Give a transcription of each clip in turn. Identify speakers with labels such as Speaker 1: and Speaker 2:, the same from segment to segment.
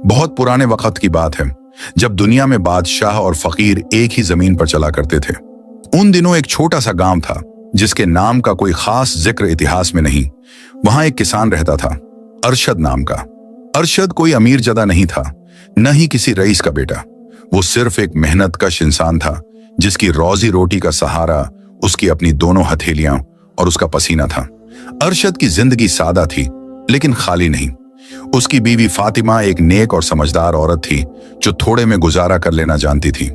Speaker 1: बहुत पुराने वक्त की बात है, जब दुनिया में बादशाह और फकीर एक ही जमीन पर चला करते थे। उन दिनों एक छोटा सा गांव था जिसके नाम का कोई खास जिक्र इतिहास में नहीं। वहां एक किसान रहता था, अरशद नाम का। अरशद कोई अमीर जदा नहीं था, न ही किसी रईस का बेटा। वो सिर्फ एक मेहनतकश इंसान था जिसकी रोजी रोटी का सहारा उसकी अपनी दोनों हथेलियां और उसका पसीना था। अरशद की जिंदगी सादा थी लेकिन खाली नहीं। उसकी बीवी फातिमा एक नेक और समझदार औरत थी जो थोड़े में गुजारा कर लेना जानती थी।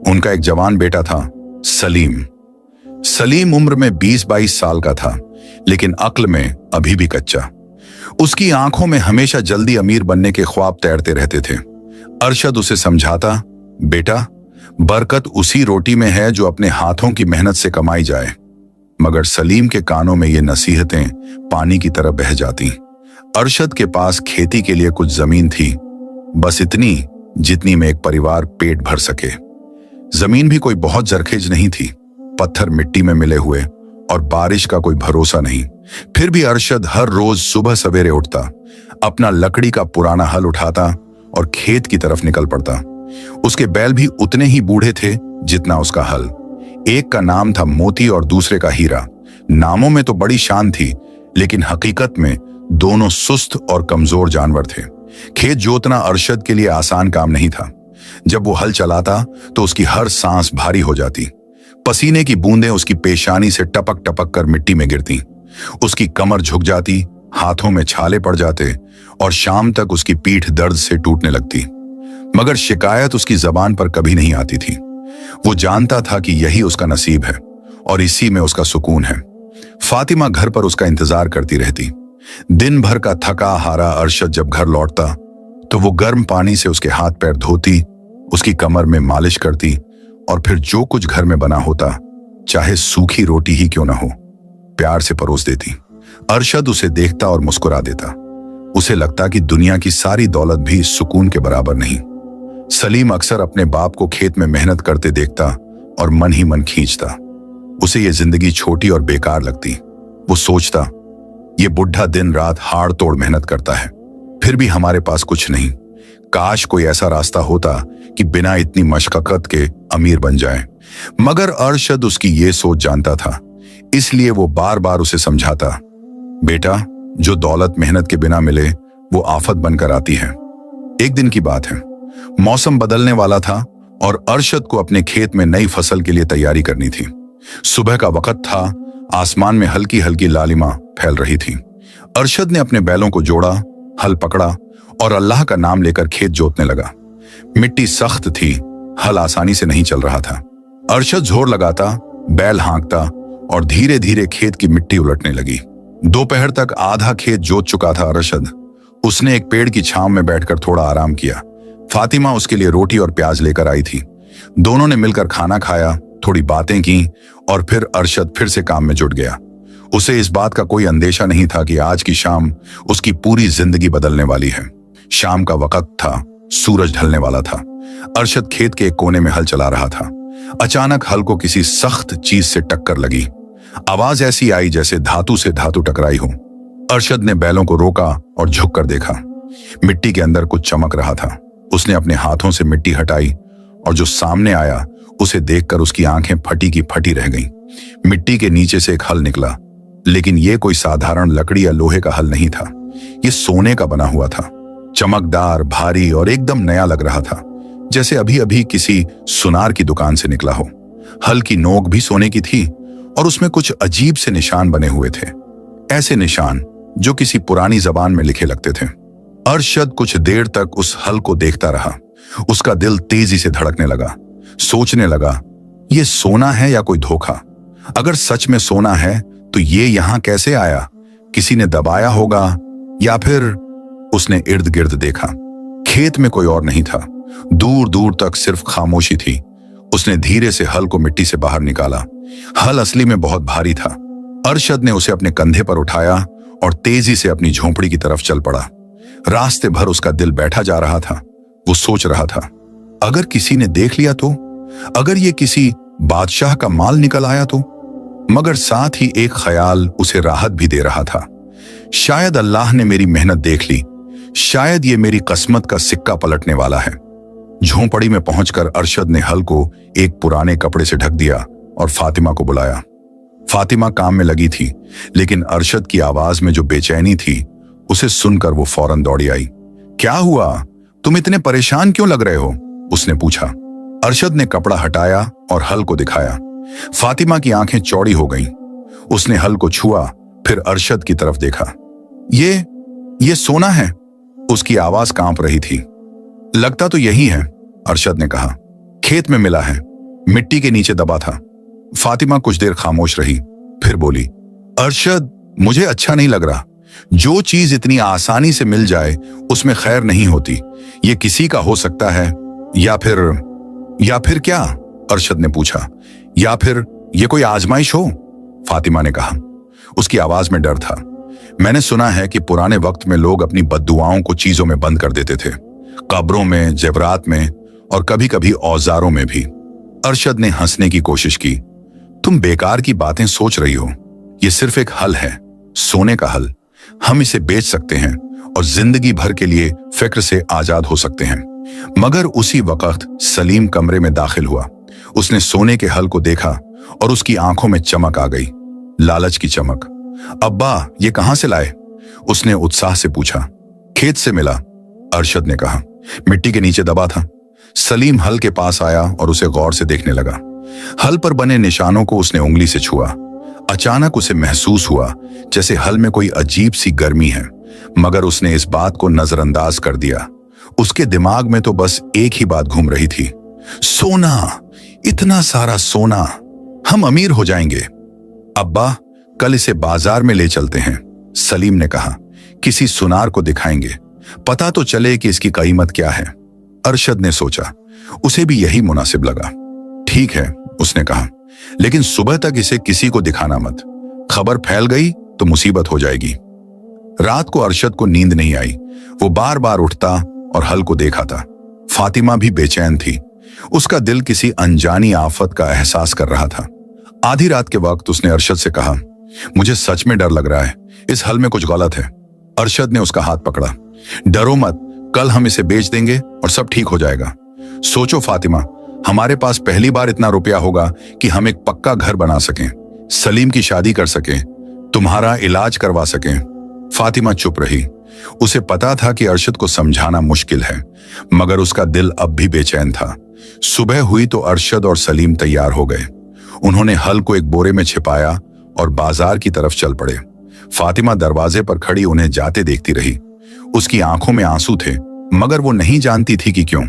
Speaker 1: उनका एक जवान बेटा था, सलीम। सलीम उम्र में 20-22 साल का था, लेकिन अक्ल में अभी भी कच्चा। उसकी आंखों में हमेशा जल्दी अमीर बनने के ख्वाब तैरते रहते थे। अरशद उसे समझाता, बेटा, बरकत उसी रोटी में है जो अपने हाथों की मेहनत से कमाई जाए। मगर सलीम के कानों में ये नसीहतें पानी की तरह बह जाती। अरशद के पास खेती के लिए कुछ जमीन थी, बस इतनी जितनी में एक परिवार पेट भर सके। जमीन भी कोई बहुत जरखेज नहीं थी, पत्थर मिट्टी में मिले हुए, और बारिश का कोई भरोसा नहीं। फिर भी अरशद हर रोज सुबह सवेरे उठता, अपना लकड़ी का पुराना हल उठाता और खेत की तरफ निकल पड़ता। उसके बैल भी उतने ही बूढ़े थे जितना उसका हल। एक का नाम था मोती और दूसरे का हीरा। नामों में तो बड़ी शान थी, लेकिन हकीकत में दोनों सुस्त और कमजोर जानवर थे। खेत जोतना अरशद के लिए आसान काम नहीं था। जब वो हल चलाता तो उसकी हर सांस भारी हो जाती। पसीने की बूंदें उसकी पेशानी से टपक टपक कर मिट्टी में गिरती। उसकी कमर झुक जाती, हाथों में छाले पड़ जाते और शाम तक उसकी पीठ दर्द से टूटने लगती। मगर शिकायत उसकी जबान पर कभी नहीं आती थी। वो जानता था कि यही उसका नसीब है और इसी में उसका सुकून है। फातिमा घर पर उसका इंतजार करती रहती। दिन भर का थका हारा अरशद जब घर लौटता तो वो गर्म पानी से उसके हाथ पैर धोती, उसकी कमर में मालिश करती और फिर जो कुछ घर में बना होता, चाहे सूखी रोटी ही क्यों ना हो, प्यार से परोस देती। अरशद उसे देखता और मुस्कुरा देता। उसे लगता कि दुनिया की सारी दौलत भी इस सुकून के बराबर नहीं। सलीम अक्सर अपने बाप को खेत में मेहनत करते देखता और मन ही मन खींचता। उसे ये जिंदगी छोटी और बेकार लगती। वो सोचता, ये बुढ़ा दिन रात हाड़ तोड़ मेहनत करता है, फिर भी हमारे पास कुछ नहीं। काश कोई ऐसा रास्ता होता कि बिना इतनी मशक्कत के अमीर बन जाए। मगर अरशद उसकी ये सोच जानता था, इसलिए वो बार बार उसे समझाता, बेटा, जो दौलत मेहनत के बिना मिले वो आफत बनकर आती है। एक दिन की बात है, मौसम बदलने वाला था और अरशद को अपने खेत में नई फसल के लिए तैयारी करनी थी। सुबह का वक्त था, आसमान में हल्की हल्की लालिमा फैल रही थी। अरशद ने अपने बैलों को जोड़ा, हल पकड़ा और अल्लाह का नाम लेकर खेत जोतने लगा। मिट्टी सख्त थी, हल आसानी से नहीं चल रहा था। अरशद जोर लगाता, बैल हाँकता और धीरे धीरे खेत की मिट्टी उलटने लगी। दोपहर तक आधा खेत जोत चुका था अरशद। उसने एक पेड़ की छांव में बैठकर थोड़ा आराम किया। फातिमा उसके लिए रोटी और प्याज लेकर आई थी। दोनों ने मिलकर खाना खाया, थोड़ी बातें की और फिर अरशद फिर से काम में जुट गया। उसे इस बात का कोई अंदेशा नहीं था कि आज की शाम उसकी पूरी जिंदगी बदलने वाली है। शाम का वक्त था, सूरज ढलने वाला था। अरशद खेत के एक कोने में हल चला रहा था। अचानक हल को किसी सख्त चीज से टक्कर लगी। आवाज ऐसी आई जैसे धातु से धातु टकराई हो। अरशद ने बैलों को रोका और झुक कर देखा। मिट्टी के अंदर कुछ चमक रहा था। उसने अपने हाथों से मिट्टी हटाई और जो सामने आया उसे देखकर उसकी आंखें फटी की फटी रह गईं। मिट्टी के नीचे से एक हल निकला, लेकिन यह कोई साधारण लकड़ी या लोहे का हल नहीं था। यह सोने का बना हुआ था, चमकदार, भारी और एकदम नया लग रहा था, जैसे अभी अभी किसी सुनार की दुकान से निकला हो। हल की नोक भी सोने की थी और उसमें कुछ अजीब से निशान बने हुए थे, ऐसे निशान जो किसी पुरानी जबान में लिखे लगते थे। अरशद कुछ देर तक उस हल को देखता रहा। उसका दिल तेजी से धड़कने लगा। सोचने लगा, ये सोना है या कोई धोखा? अगर सच में सोना है तो ये यहां कैसे आया? किसी ने दबाया होगा या फिर? उसने इर्द गिर्द देखा। खेत में कोई और नहीं था। दूर दूर तक सिर्फ खामोशी थी। उसने धीरे से हल को मिट्टी से बाहर निकाला। हल असली में बहुत भारी था। अरशद ने उसे अपने कंधे पर उठाया और तेजी से अपनी झोंपड़ी की तरफ चल पड़ा। रास्ते भर उसका दिल बैठा जा रहा था। वो सोच रहा था, अगर किसी ने देख लिया तो? अगर ये किसी बादशाह का माल निकल आया तो? मगर साथ ही एक ख्याल उसे राहत भी दे रहा था। शायद अल्लाह ने मेरी मेहनत देख ली। शायद ये मेरी किस्मत का सिक्का पलटने वाला है। झोंपड़ी में पहुंचकर अरशद ने हल को एक पुराने कपड़े से ढक दिया और फातिमा को बुलाया। फातिमा काम में लगी थी, लेकिन अरशद की आवाज में जो बेचैनी थी उसे सुनकर वो फौरन दौड़ी आई। क्या हुआ? तुम इतने परेशान क्यों लग रहे हो? उसने पूछा। अरशद ने कपड़ा हटाया और हल को दिखाया। फातिमा की आंखें चौड़ी हो गईं। उसने हल को छुआ, फिर अरशद की तरफ देखा। ये सोना है। उसकी आवाज कांप रही थी। लगता तो यही है, अरशद ने कहा। खेत में मिला है, मिट्टी के नीचे दबा था। फातिमा कुछ देर खामोश रही, फिर बोली, अरशद, मुझे अच्छा नहीं लग रहा। जो चीज इतनी आसानी से मिल जाए उसमें खैर नहीं होती। ये किसी का हो सकता है या फिर क्या? अरशद ने पूछा। या फिर ये कोई आजमाइश हो? फातिमा ने कहा। उसकी आवाज में डर था। मैंने सुना है कि पुराने वक्त में लोग अपनी बद्दुआओं को चीजों में बंद कर देते थे, कब्रों में, जेवरात में और कभी कभी औजारों में भी। अरशद ने हंसने की कोशिश की। तुम बेकार की बातें सोच रही हो। ये सिर्फ एक हल है, सोने का हल। हम इसे बेच सकते हैं और जिंदगी भर के लिए फिक्र से आजाद हो सकते हैं। मगर उसी वक्त सलीम कमरे में दाखिल हुआ। उसने सोने के हल को देखा और उसकी आंखों में चमक आ गई, लालच की चमक। अब्बा, ये कहां से लाए? उसने उत्साह से पूछा। खेत से मिला, अरशद ने कहा। मिट्टी के नीचे दबा था। सलीम हल के पास आया और उसे गौर से देखने लगा। हल पर बने निशानों को उसने उंगली से छुआ। अचानक उसे महसूस हुआ जैसे हल में कोई अजीब सी गर्मी है, मगर उसने इस बात को नजरअंदाज कर दिया। उसके दिमाग में तो बस एक ही बात घूम रही थी, सोना, इतना सारा सोना, हम अमीर हो जाएंगे। अब्बा, कल इसे बाजार में ले चलते हैं, सलीम ने कहा। किसी सुनार को दिखाएंगे, पता तो चले कि इसकी कीमत क्या है। अरशद ने सोचा। उसे भी यही मुनासिब लगा। ठीक है, उसने कहा, लेकिन सुबह तक इसे किसी को दिखाना मत। खबर फैल गई तो मुसीबत हो जाएगी। रात को अरशद को नींद नहीं आई। वो बार बार उठता और हल को देखा था। फातिमा भी बेचैन थी। उसका दिल किसी अनजानी आफत का एहसास कर रहा था। आधी रात के वक्त उसने अरशद से कहा, मुझे सच में डर लग रहा है, इस हल में कुछ गलत है। अरशद ने उसका हाथ पकड़ा। डरो मत, कल हम इसे बेच देंगे और सब ठीक हो जाएगा। सोचो फातिमा, हमारे पास पहली बार इतना रुपया होगा कि हम एक पक्का घर बना सकें, सलीम की शादी कर सकें, तुम्हारा इलाज करवा सकें। फातिमा चुप रही। उसे पता था कि अरशद को समझाना मुश्किल है, मगर उसका दिल अब भी बेचैन था। सुबह हुई तो अरशद और सलीम तैयार हो गए। उन्होंने हल को एक बोरे में छिपाया और बाजार की तरफ चल पड़े। फातिमा दरवाजे पर खड़ी उन्हें जाते देखती रही। उसकी आंखों में आंसू थे, मगर वो नहीं जानती थी कि क्यों।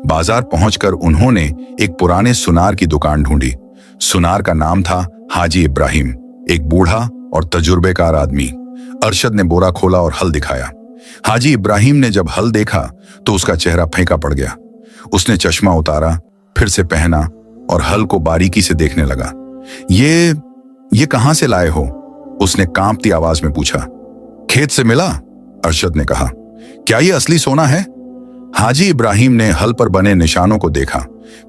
Speaker 1: बाजार पहुंचकर उन्होंने एक पुराने सुनार की दुकान ढूंढी। सुनार का नाम था हाजी इब्राहिम, एक बूढ़ा और तजुर्बेकार आदमी। अरशद ने बोरा खोला और हल दिखाया। हाजी इब्राहिम ने जब हल देखा तो उसका चेहरा फीका पड़ गया। उसने चश्मा उतारा, फिर से पहना और हल को बारीकी से देखने लगा। ये कहां से लाए हो? उसने कांपती आवाज में पूछा। खेत से मिला, अरशद ने कहा। क्या ये असली सोना है? हाजी इब्राहिम ने हल पर बने निशानों को देखा,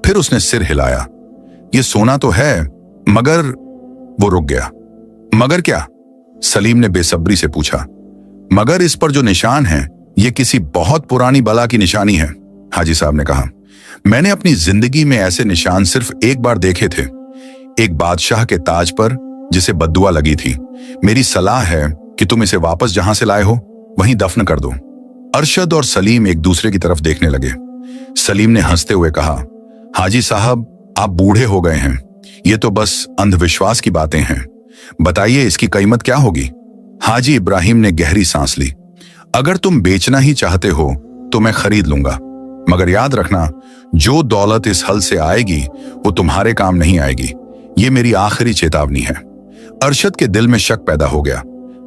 Speaker 1: फिर उसने सिर हिलाया। ये सोना तो है, मगर वो रुक गया। मगर क्या? सलीम ने बेसब्री से पूछा। मगर इस पर जो निशान है ये किसी बहुत पुरानी बला की निशानी है, हाजी साहब ने कहा। मैंने अपनी जिंदगी में ऐसे निशान सिर्फ एक बार देखे थे, एक बादशाह के ताज पर जिसे बद्दुआ लगी थी। मेरी सलाह है कि तुम इसे वापस जहां से लाए हो वहीं दफन कर दो। अरशद और सलीम एक दूसरे की तरफ देखने लगे। सलीम ने हंसते हुए कहा, हाजी साहब, आप बूढ़े हो गए हैं, ये तो बस अंधविश्वास की बातें हैं। बताइए इसकी कीमत क्या होगी? हाजी इब्राहिम ने गहरी सांस ली। अगर तुम बेचना ही चाहते हो तो मैं खरीद लूंगा, मगर याद रखना, जो दौलत इस हल से आएगी वो तुम्हारे काम नहीं आएगी। ये मेरी आखिरी चेतावनी है। अरशद के दिल में शक पैदा हो गया,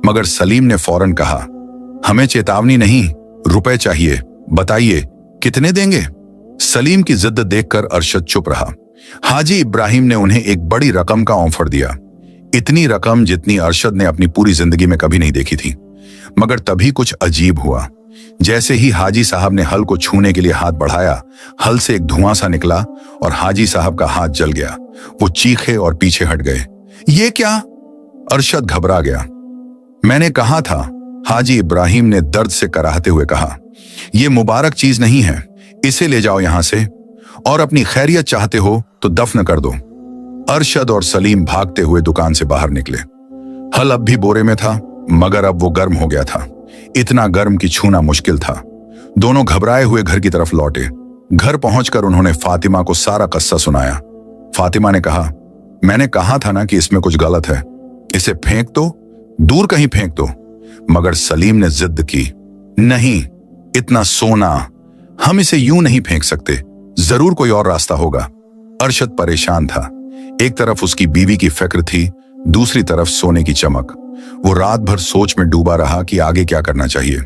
Speaker 1: मगर सलीम ने फौरन कहा, हमें चेतावनी नहीं, रुपए चाहिए। बताइए कितने देंगे? सलीम की जिद्द देखकर अरशद चुप रहा। हाजी इब्राहिम ने उन्हें एक बड़ी रकम का ऑफर दिया, इतनी रकम जितनी अरशद ने अपनी पूरी जिंदगी में कभी नहीं देखी थी। मगर तभी कुछ अजीब हुआ। जैसे ही हाजी साहब ने हल को छूने के लिए हाथ बढ़ाया, हल से एक धुआं सा निकला और हाजी साहब का हाथ जल गया। वो चीखे और पीछे हट गए। ये क्या? अरशद घबरा गया। मैंने कहा था हाजी इब्राहिम ने दर्द से कराहते हुए कहा, यह मुबारक चीज नहीं है, इसे ले जाओ यहां से, और अपनी खैरियत चाहते हो तो दफन कर दो। अरशद और सलीम भागते हुए दुकान से बाहर निकले। हल अब भी बोरे में था, मगर अब वो गर्म हो गया था, इतना गर्म कि छूना मुश्किल था। दोनों घबराए हुए घर की तरफ लौटे। घर पहुंचकर उन्होंने फातिमा को सारा किस्सा सुनाया। फातिमा ने कहा, मैंने कहा था ना कि इसमें कुछ गलत है, इसे फेंक दो, दूर कहीं फेंक दो। मगर सलीम ने जिद की, नहीं, इतना सोना, हम इसे यूं नहीं फेंक सकते, जरूर कोई और रास्ता होगा। अरशद परेशान था, एक तरफ उसकी बीवी की फिक्र थी, दूसरी तरफ सोने की चमक। वो रात भर सोच में डूबा रहा कि आगे क्या करना चाहिए,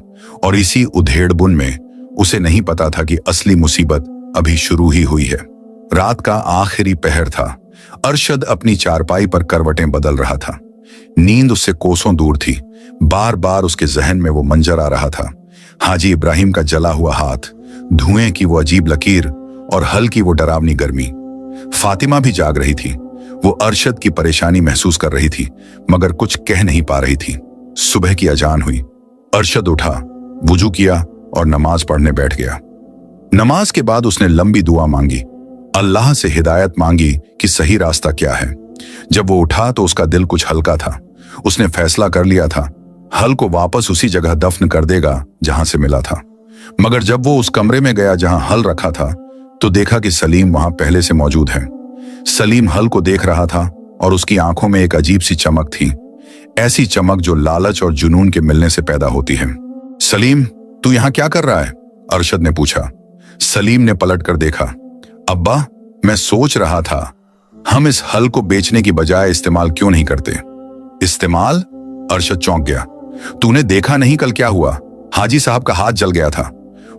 Speaker 1: और इसी उधेड़बुन में उसे नहीं पता था कि असली मुसीबत अभी शुरू ही हुई है। रात का आखिरी पहर था। अरशद अपनी चारपाई पर करवटें बदल रहा था। नींद उससे कोसों दूर थी। बार बार उसके जहन में वो मंजर आ रहा था, हाजी इब्राहिम का जला हुआ हाथ, धुएं की वो अजीब लकीर और हल की वो डरावनी गर्मी। फातिमा भी जाग रही थी। वो अरशद की परेशानी महसूस कर रही थी, मगर कुछ कह नहीं पा रही थी। सुबह की अजान हुई। अरशद उठा, वुजू किया और नमाज पढ़ने बैठ गया। नमाज के बाद उसने लंबी दुआ मांगी, अल्लाह से हिदायत मांगी कि सही रास्ता क्या है। जब वो उठा तो उसका दिल कुछ हल्का था। उसने फैसला कर लिया था, हल को वापस उसी जगह दफन कर देगा जहां से मिला था। मगर जब वो उस कमरे में गया जहां हल रखा था, तो देखा कि सलीम वहां पहले से मौजूद है। सलीम हल को देख रहा था और उसकी आंखों में एक अजीब सी चमक थी, ऐसी चमक जो लालच और जुनून के मिलने से पैदा होती है। सलीम, तू यहां क्या कर रहा है? अरशद ने पूछा। सलीम ने पलटकर देखा। अब्बा, मैं सोच रहा था हम इस हल को बेचने की बजाय इस्तेमाल क्यों नहीं करते। इस्तेमाल? अरशद चौंक गया। तूने देखा नहीं कल क्या हुआ? हाजी साहब का हाथ जल गया था।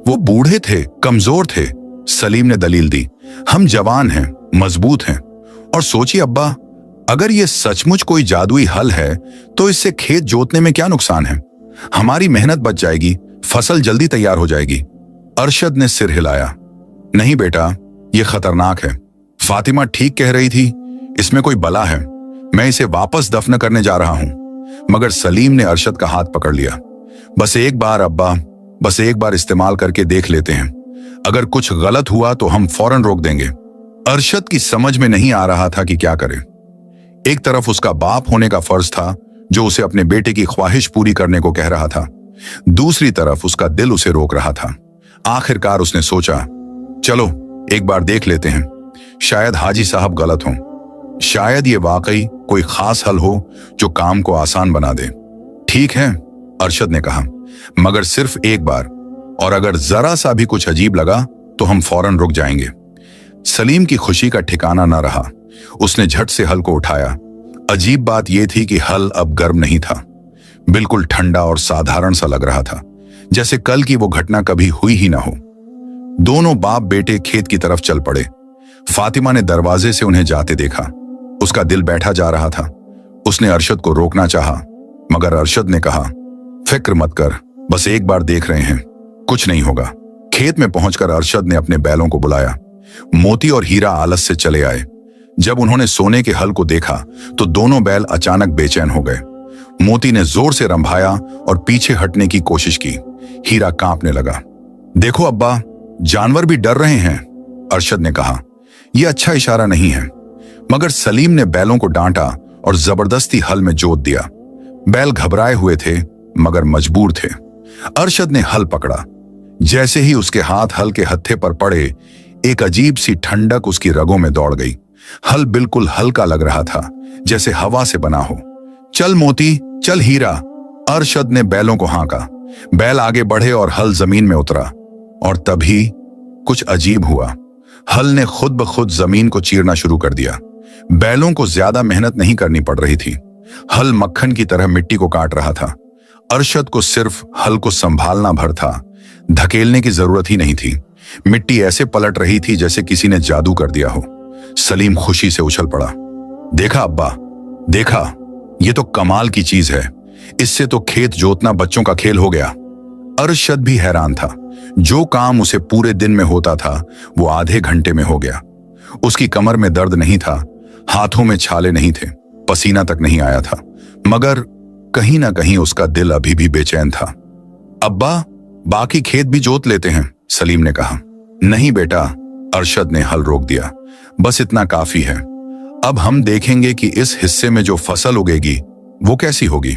Speaker 1: वो बूढ़े थे, कमजोर थे। सलीम ने दलील दी। हम जवान हैं, मजबूत हैं। और सोचिए अब्बा, अगर ये सचमुच कोई जादुई हल है तो इससे खेत जोतने में क्या नुकसान है? हमारी मेहनत बच जाएगी, फसल जल्दी तैयार हो जाएगी। अरशद ने सिर हिलाया। नहीं बेटा, यह खतरनाक है। फातिमा ठीक कह रही थी, इसमें कोई बला है। मैं इसे वापस दफन करने जा रहा हूं। मगर सलीम ने अरशद का हाथ पकड़ लिया। बस एक बार अब्बा, बस एक बार इस्तेमाल करके देख लेते हैं। अगर कुछ गलत हुआ तो हम फौरन रोक देंगे। अरशद की समझ में नहीं आ रहा था कि क्या करे। एक तरफ उसका बाप होने का फर्ज था, जो उसे अपने बेटे की ख्वाहिश पूरी करने को कह रहा था। दूसरी तरफ उसका दिल उसे रोक रहा था। आखिरकार उसने सोचा, चलो एक बार देख लेते हैं। शायद हाजी साहब गलत हों, शायद ये वाकई कोई खास हल हो जो काम को आसान बना दे। ठीक है, अरशद ने कहा, मगर सिर्फ एक बार, और अगर जरा सा भी कुछ अजीब लगा तो हम फौरन रुक जाएंगे। सलीम की खुशी का ठिकाना न रहा। उसने झट से हल को उठाया। अजीब बात यह थी कि हल अब गर्म नहीं था, बिल्कुल ठंडा और साधारण सा लग रहा था, जैसे कल की वो घटना कभी हुई ही ना हो। दोनों बाप बेटे खेत की तरफ चल पड़े। फातिमा ने दरवाजे से उन्हें जाते देखा। उसका दिल बैठा जा रहा था। उसने अरशद को रोकना चाहा, मगर अरशद ने कहा, फिक्र मत कर, बस एक बार देख रहे हैं, कुछ नहीं होगा। खेत में पहुंचकर अरशद ने अपने बैलों को बुलाया। मोती और हीरा आलस से चले आए। जब उन्होंने सोने के हल को देखा तो दोनों बैल अचानक बेचैन हो गए। मोती ने जोर से रंभाया और पीछे हटने की कोशिश की। हीरा कांपने लगा। देखो अब्बा, जानवर भी डर रहे हैं, अरशद ने कहा। यह अच्छा इशारा नहीं है। मगर सलीम ने बैलों को डांटा और जबरदस्ती हल में जोत दिया। बैल घबराए हुए थे, मगर मजबूर थे। अरशद ने हल पकड़ा। जैसे ही उसके हाथ हल के हत्थे पर पड़े, एक अजीब सी ठंडक उसकी रगों में दौड़ गई। हल बिल्कुल हल्का लग रहा था, जैसे हवा से बना हो। चल मोती, चल हीरा, अरशद ने बैलों को हाँका। बैल आगे बढ़े और हल जमीन में उतरा। और तभी कुछ अजीब हुआ। हल ने खुद ब खुद जमीन को चीरना शुरू कर दिया। बैलों को ज्यादा मेहनत नहीं करनी पड़ रही थी। हल मक्खन की तरह मिट्टी को काट रहा था। अरशद को सिर्फ हल को संभालना भर था, धकेलने की जरूरत ही नहीं थी। मिट्टी ऐसे पलट रही थी जैसे किसी ने जादू कर दिया हो। सलीम खुशी से उछल पड़ा। देखा अब्बा, देखा, ये तो कमाल की चीज है। इससे तो खेत जोतना बच्चों का खेल हो गया। अरशद भी हैरान था। जो काम उसे पूरे दिन में होता था, वो आधे घंटे में हो गया। उसकी कमर में दर्द नहीं था, हाथों में छाले नहीं थे, पसीना तक नहीं आया था, मगर कहीं ना कहीं उसका दिल अभी भी बेचैन था। अब्बा, बाकी खेत भी जोत लेते हैं, सलीम ने कहा। नहीं बेटा, अरशद ने हल रोक दिया, बस इतना काफी है। अब हम देखेंगे कि इस हिस्से में जो फसल उगेगी वो कैसी होगी।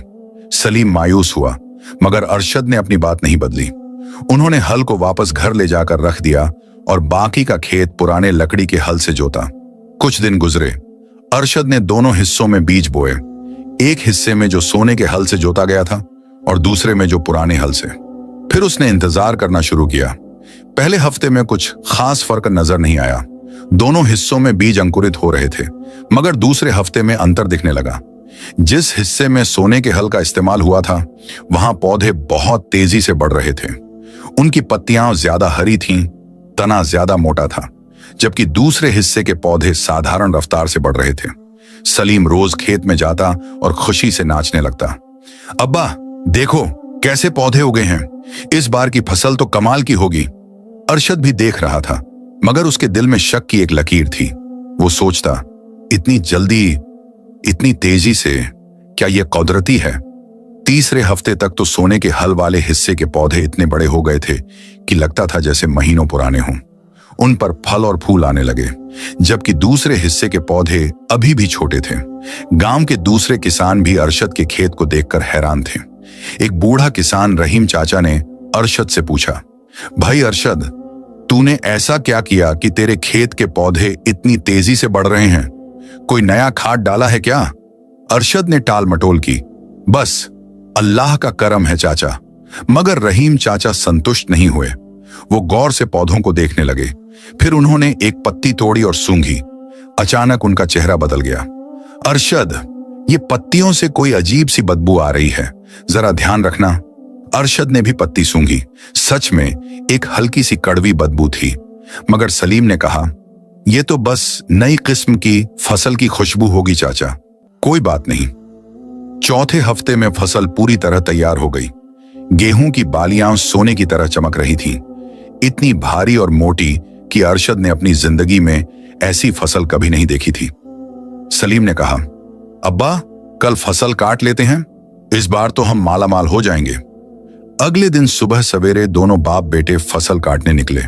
Speaker 1: सलीम मायूस हुआ, मगर अरशद ने अपनी बात नहीं बदली। उन्होंने हल को वापस घर ले जाकर रख दिया और बाकी का खेत पुराने लकड़ी के हल से जोता। कुछ दिन गुजरे। अरशद ने दोनों हिस्सों में बीज बोए, एक हिस्से में जो सोने के हल से जोता गया था और दूसरे में जो पुराने हल से। फिर उसने इंतजार करना शुरू किया। पहले हफ्ते में कुछ खास फर्क नजर नहीं आया। दोनों हिस्सों में बीज अंकुरित हो रहे थे, मगर दूसरे हफ्ते में अंतर दिखने लगा। जिस हिस्से में सोने के हल का इस्तेमाल हुआ था, वहां पौधे बहुत तेजी से बढ़ रहे थे। उनकी पत्तियां ज्यादा हरी थीं, तना ज्यादा मोटा था, जबकि दूसरे हिस्से के पौधे साधारण रफ्तार से बढ़ रहे थे। सलीम रोज खेत में जाता और खुशी से नाचने लगता। अब्बा, देखो कैसे पौधे उगे हैं, इस बार की फसल तो कमाल की होगी। अरशद भी देख रहा था, मगर उसके दिल में शक की एक लकीर थी। वो सोचता, इतनी जल्दी, इतनी तेजी से, क्या यह कुदरती है? तीसरे हफ्ते तक तो सोने के हल वाले हिस्से के पौधे इतने बड़े हो गए थे कि लगता था जैसे महीनों पुराने हों। उन पर फल और फूल आने लगे, जबकि दूसरे हिस्से के पौधे अभी भी छोटे थे। गांव के दूसरे किसान भी अरशद के खेत को देखकर हैरान थे। एक बूढ़ा किसान रहीम चाचा ने अरशद से पूछा, भाई अरशद, तूने ऐसा क्या किया कि तेरे खेत के पौधे इतनी तेजी से बढ़ रहे हैं? कोई नया खाद डाला है क्या? अरशद ने टाल मटोल की, बस अल्लाह का करम है चाचा। मगर रहीम चाचा संतुष्ट नहीं हुए। वो गौर से पौधों को देखने लगे। फिर उन्होंने एक पत्ती तोड़ी और सूंघी। अचानक उनका चेहरा बदल गया। अरशद, ये पत्तियों से कोई अजीब सी बदबू आ रही है, जरा ध्यान रखना। अरशद ने भी पत्ती सूंघी। सच में एक हल्की सी कड़वी बदबू थी, मगर सलीम ने कहा, यह तो बस नई किस्म की फसल की खुशबू होगी चाचा, कोई बात नहीं। चौथे हफ्ते में फसल पूरी तरह तैयार हो गई। गेहूं की बालियां सोने की तरह चमक रही थीं, इतनी भारी और मोटी कि अरशद ने अपनी जिंदगी में ऐसी फसल कभी नहीं देखी थी। सलीम ने कहा, अब्बा, कल फसल काट लेते हैं, इस बार तो हम मालामाल हो जाएंगे। अगले दिन सुबह सवेरे दोनों बाप बेटे फसल काटने निकले।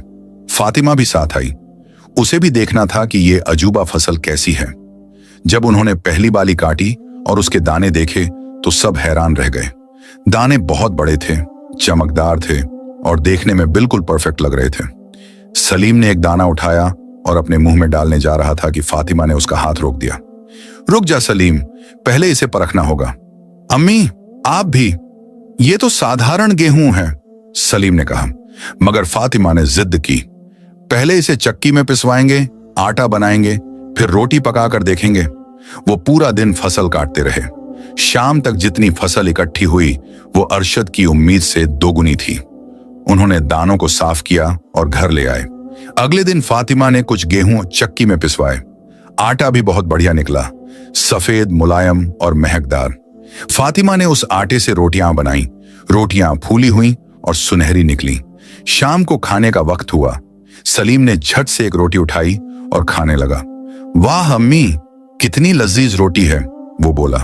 Speaker 1: फातिमा भी साथ आई। उसे भी देखना था कि ये अजूबा फसल कैसी है। जब उन्होंने पहली बाली काटी और उसके दाने देखे तो सब हैरान रह गए। दाने बहुत बड़े थे, चमकदार थे और देखने में बिल्कुल परफेक्ट लग रहे थे। सलीम ने एक दाना उठाया और अपने मुंह में डालने जा रहा था कि फातिमा ने उसका हाथ रोक दिया। रुक जा सलीम, पहले इसे परखना होगा। अम्मी, आप भी, ये तो साधारण गेहूं है, सलीम ने कहा। मगर फातिमा ने जिद की, पहले इसे चक्की में पिसवाएंगे, आटा बनाएंगे, फिर रोटी पकाकर देखेंगे। वो पूरा दिन फसल काटते रहे। शाम तक जितनी फसल इकट्ठी हुई वो अरशद की उम्मीद से दोगुनी थी। उन्होंने दानों को साफ किया और घर ले आए। अगले दिन फातिमा ने कुछ गेहूं चक्की में पिसवाए। आटा भी बहुत बढ़िया निकला, सफेद, मुलायम और महकदार। फातिमा ने उस आटे से रोटियां बनाई। रोटियां फूली हुई और सुनहरी निकली। शाम को खाने का वक्त हुआ। सलीम ने झट से एक रोटी उठाई और खाने लगा। वाह अम्मी, कितनी लजीज रोटी है, वो बोला।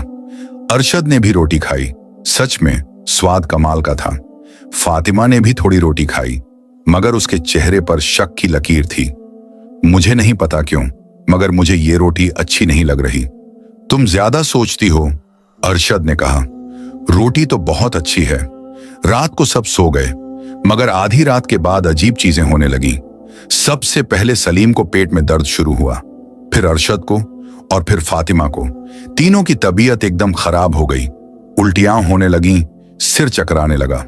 Speaker 1: अरशद ने भी रोटी खाई। सच में स्वाद कमाल का था। फातिमा ने भी थोड़ी रोटी खाई, मगर उसके चेहरे पर शक की लकीर थी। मुझे नहीं पता क्यों, मगर मुझे ये रोटी अच्छी नहीं लग रही। तुम ज्यादा सोचती हो, अरशद ने कहा। रोटी तो बहुत अच्छी है। रात को सब सो गए, मगर आधी रात के बाद अजीब चीजें होने लगी। सबसे पहले सलीम को पेट में दर्द शुरू हुआ, फिर अरशद को और फिर फातिमा को। तीनों की तबीयत एकदम खराब हो गई। उल्टियां होने लगीं, सिर चकराने लगा।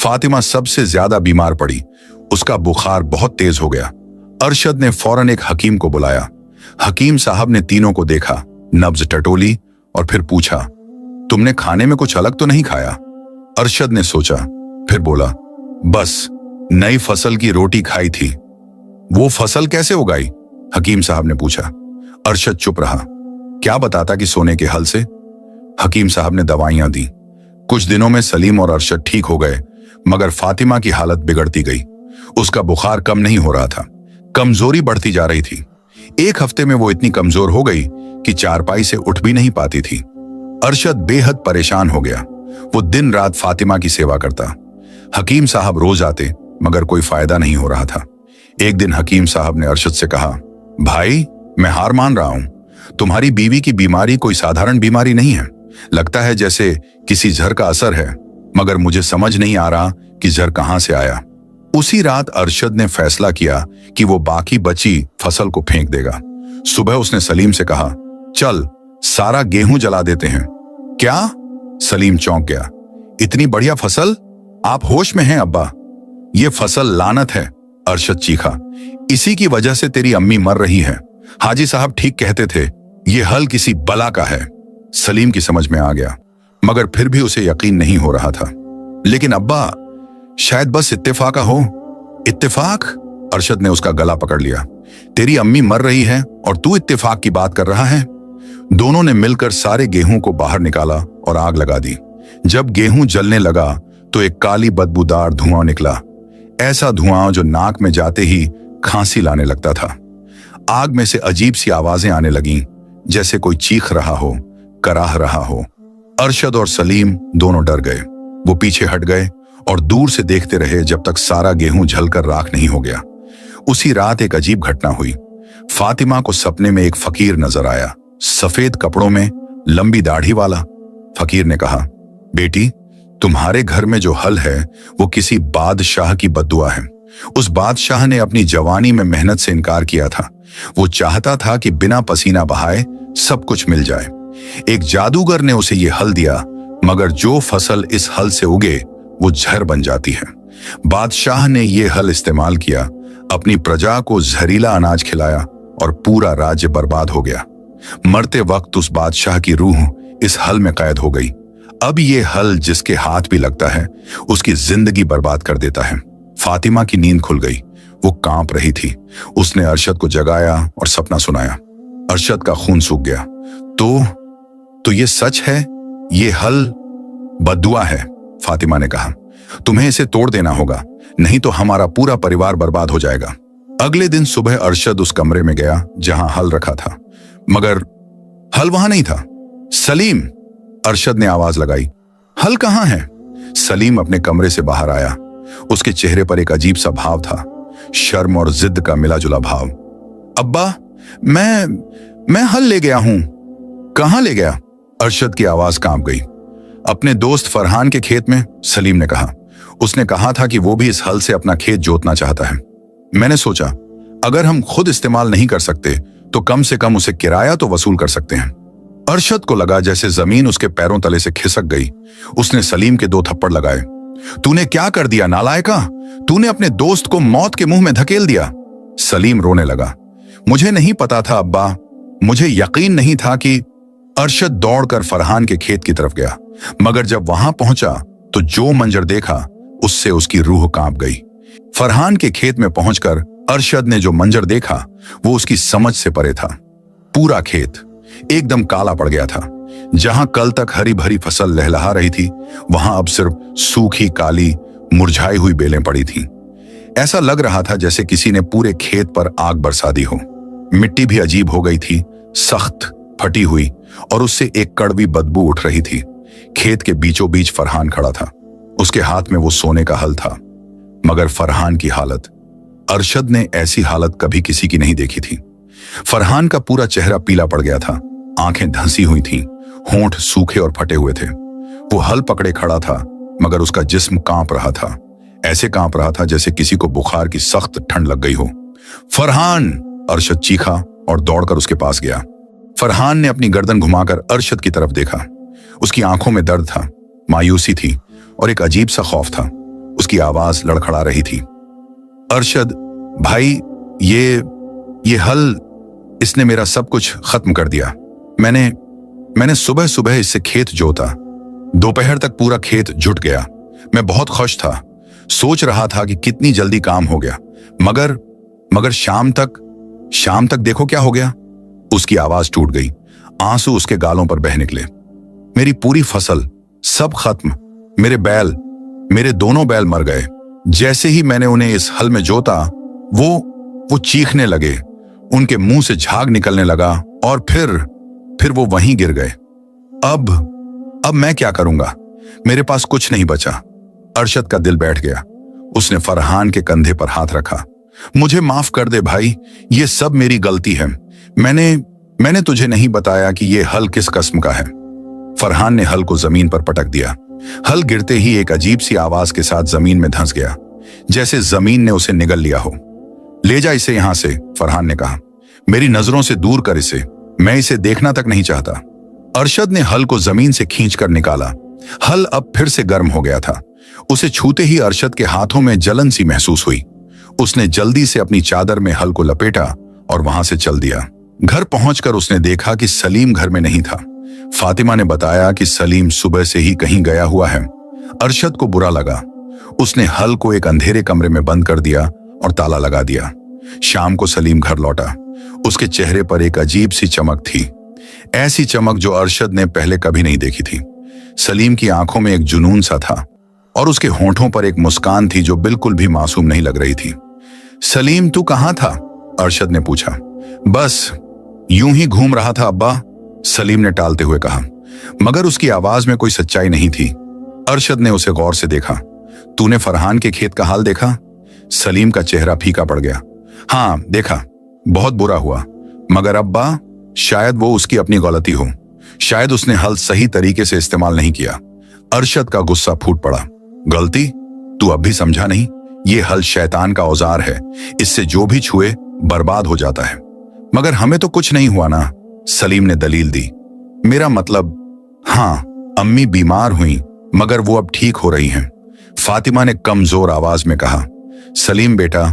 Speaker 1: फातिमा सबसे ज्यादा बीमार पड़ी। उसका बुखार बहुत तेज हो गया। अरशद ने फौरन एक हकीम को बुलाया। हकीम साहब ने तीनों को देखा, नब्ज टटोली और फिर पूछा, तुमने खाने में कुछ अलग तो नहीं खाया? अरशद ने सोचा, फिर बोला, बस नई फसल की रोटी खाई थी। वो फसल कैसे उगाई? हकीम साहब ने पूछा। अरशद चुप रहा। क्या बताता कि सोने के हल से? हकीम साहब ने दवाइयां दी। कुछ दिनों में सलीम और अरशद ठीक हो गए, मगर फातिमा की हालत बिगड़ती गई। उसका बुखार कम नहीं हो रहा था, कमजोरी बढ़ती जा रही थी। एक हफ्ते में वो इतनी कमजोर हो गई कि चारपाई से उठ भी नहीं पाती थी। अरशद बेहद परेशान हो गया। वो दिन रात फातिमा की सेवा करता। हकीम साहब रोज आते, मगर कोई फायदा नहीं हो रहा था। एक दिन हकीम साहब ने अरशद से कहा, भाई मैं हार मान रहा हूं, तुम्हारी बीवी की बीमारी कोई साधारण बीमारी नहीं है। लगता है जैसे किसी जहर का असर है, मगर मुझे समझ नहीं आ रहा कि जहर कहां से आया। उसी रात अरशद ने फैसला किया कि वो बाकी बची फसल को फेंक देगा। सुबह उसने सलीम से कहा, चल सारा गेहूं जला देते हैं। क्या? सलीम चौंक गया। इतनी बढ़िया फसल? आप होश में हैं अब्बा? ये फसल लानत है, अरशद चीखा। इसी की वजह से तेरी अम्मी मर रही है। हाजी साहब ठीक कहते थे, ये हल किसी बला का है। सलीम की समझ में आ गया, मगर फिर भी उसे यकीन नहीं हो रहा था। लेकिन अब्बा, शायद बस इत्तेफाक हो। इत्तेफाक? अरशद ने उसका गला पकड़ लिया। तेरी अम्मी मर रही है और तू इत्तेफाक की बात कर रहा है? दोनों ने मिलकर सारे गेहूं को बाहर निकाला और आग लगा दी। जब गेहूं जलने लगा तो एक काली बदबूदार धुआं निकला, ऐसा धुआं जो नाक में जाते ही खांसी लाने लगता था। आग में से अजीब सी आवाजें आने लगीं, जैसे कोई चीख रहा हो, कराह रहा हो। अरशद और सलीम दोनों डर गए। वो पीछे हट गए और दूर से देखते रहे जब तक सारा गेहूं जलकर राख नहीं हो गया। उसी रात एक अजीब घटना हुई। फातिमा को सपने में एक फकीर नजर आया, सफेद कपड़ों में, लंबी दाढ़ी वाला। फकीर ने कहा, बेटी, तुम्हारे घर में जो हल है वो किसी बादशाह की बद्दुआ है। उस बादशाह ने अपनी जवानी में मेहनत से इनकार किया था। वो चाहता था कि बिना पसीना बहाए सब कुछ मिल जाए। एक जादूगर ने उसे ये हल दिया, मगर जो फसल इस हल से उगे वो जहर बन जाती है। बादशाह ने ये हल इस्तेमाल किया, अपनी प्रजा को जहरीला अनाज खिलाया और पूरा राज्य बर्बाद हो गया। मरते वक्त उस बादशाह की रूह इस हल में कैद हो गई। अब ये हल जिसके हाथ भी लगता है उसकी जिंदगी बर्बाद कर देता है। फातिमा की नींद खुल गई। वो कांप रही थी। उसने अरशद को जगाया और सपना सुनाया। अरशद का खून सूख गया। तो ये सच है? ये हल बद्दुआ है, फातिमा ने कहा। तुम्हें इसे तोड़ देना होगा, नहीं तो हमारा पूरा परिवार बर्बाद हो जाएगा। अगले दिन सुबह अरशद उस कमरे में गया जहां हल रखा था, मगर हल वहां नहीं था। सलीम, अरशद ने आवाज लगाई, हल कहां है? सलीम अपने कमरे से बाहर आया। उसके चेहरे पर एक अजीब सा भाव था, शर्म और जिद का मिला जुला भाव। अब्बा, मैं हल ले गया हूं। कहां ले गया? अरशद की आवाज कांप गई। अपने दोस्त फरहान के खेत में, सलीम ने कहा। उसने कहा था कि वो भी इस हल से अपना खेत जोतना चाहता है। मैंने सोचा, अगर हम खुद इस्तेमाल नहीं कर सकते तो कम से कम उसे किराया तो वसूल कर सकते हैं। अरशद को लगा जैसे जमीन उसके पैरों तले से खिसक गई। उसने सलीम के 2 थप्पड़ लगाए। तूने क्या कर दिया नालायका? तूने अपने दोस्त को मौत के मुंह में धकेल दिया। सलीम रोने लगा। मुझे नहीं पता था अब्बा, मुझे यकीन नहीं था कि। अरशद दौड़कर फरहान के खेत की तरफ गया, मगर जब वहां पहुंचा तो जो मंजर देखा उससे उसकी रूह कांप गई। फरहान के खेत में पहुंचकर अरशद ने जो मंजर देखा वो उसकी समझ से परे था। पूरा खेत एकदम काला पड़ गया था। जहां कल तक हरी भरी फसल लहलहा रही थी, वहां अब सिर्फ सूखी काली मुरझाई हुई बेलें पड़ी थीं। ऐसा लग रहा था जैसे किसी ने पूरे खेत पर आग बरसा दी हो। मिट्टी भी अजीब हो गई थी, सख्त, फटी हुई, और उससे एक कड़वी बदबू उठ रही थी। खेत के बीचों बीच फरहान खड़ा था। उसके हाथ में वो सोने का हल था, मगर फरहान की हालत, अरशद ने ऐसी हालत कभी किसी की नहीं देखी थी। फरहान का पूरा चेहरा पीला पड़ गया था, आंखें धंसी हुई थीं, होंठ सूखे और फटे हुए थे। वो हल पकड़े खड़ा था, मगर उसका जिस्म कांप रहा था। ऐसे कांप रहा था जैसे किसी को बुखार की सख्त ठंड लग गई हो। फरहान, अरशद चीखा और दौड़कर उसके पास गया। फरहान ने अपनी गर्दन घुमाकर अरशद की तरफ देखा। उसकी आंखों में दर्द था, मायूसी थी और एक अजीब सा खौफ था। उसकी आवाज लड़खड़ा रही थी। अरशद भाई, ये हल, इसने मेरा सब कुछ खत्म कर दिया। मैंने सुबह सुबह इससे खेत जोता। दोपहर तक पूरा खेत जुट गया। मैं बहुत खुश था, सोच रहा था कि कितनी जल्दी काम हो गया, मगर शाम तक देखो क्या हो गया। उसकी आवाज टूट गई। आंसू उसके गालों पर बह निकले। मेरी पूरी फसल, सब खत्म। मेरे दोनों बैल मर गए। जैसे ही मैंने उन्हें इस हल में जोता, वो चीखने लगे, उनके मुंह से झाग निकलने लगा और फिर वो वहीं गिर गए। अब मैं क्या करूंगा? मेरे पास कुछ नहीं बचा। अरशद का दिल बैठ गया। उसने फरहान के कंधे पर हाथ रखा। मुझे माफ कर दे भाई, ये सब मेरी गलती है। मैंने तुझे नहीं बताया कि ये हल किस किस्म का है। फरहान ने हल को जमीन पर पटक दिया। हल गिरते ही एक अजीब सी आवाज के साथ जमीन में धंस गया, जैसे जमीन ने उसे निगल लिया हो। ले जा इसे यहां से, फरहान ने कहा। मेरी नजरों से दूर कर इसे, मैं इसे देखना तक नहीं चाहता। अरशद ने हल को जमीन से खींचकर निकाला। हल अब फिर से गर्म हो गया था। उसे छूते ही अरशद के हाथों में जलन सी महसूस हुई। उसने जल्दी से अपनी चादर में हल को लपेटा और वहां से चल दिया। घर पहुंचकर उसने देखा कि सलीम घर में नहीं था। फातिमा ने बताया कि सलीम सुबह से ही कहीं गया हुआ है। अरशद को बुरा लगा। उसने हल को एक अंधेरे कमरे में बंद कर दिया और ताला लगा दिया। शाम को सलीम घर लौटा। उसके चेहरे पर एक अजीब सी चमक थी, ऐसी चमक जो अरशद ने पहले कभी नहीं देखी थी। सलीम की आंखों में एक जुनून सा था और उसके होंठों पर एक मुस्कान थी जो बिल्कुल भी मासूम नहीं लग रही थी। सलीम, तू कहां था? अरशद ने पूछा। बस यूं ही घूम रहा था अब्बा, सलीम ने टालते हुए कहा, मगर उसकी आवाज में कोई सच्चाई नहीं थी। अरशद ने उसे गौर से देखा। तूने फरहान के खेत का हाल देखा? सलीम का चेहरा फीका पड़ गया। हाँ देखा, बहुत बुरा हुआ, मगर अब्बा शायद वो उसकी अपनी गलती हो। शायद उसने हल सही तरीके से इस्तेमाल नहीं किया। अरशद का गुस्सा फूट पड़ा। गलती? तू अब भी समझा नहीं? ये हल शैतान का औजार है, इससे जो भी छुए बर्बाद हो जाता है। मगर हमें तो कुछ नहीं हुआ ना, सलीम ने दलील दी। मेरा मतलब, हाँ अम्मी बीमार हुई मगर वो अब ठीक हो रही हैं, फातिमा ने कमजोर आवाज में कहा। सलीम बेटा,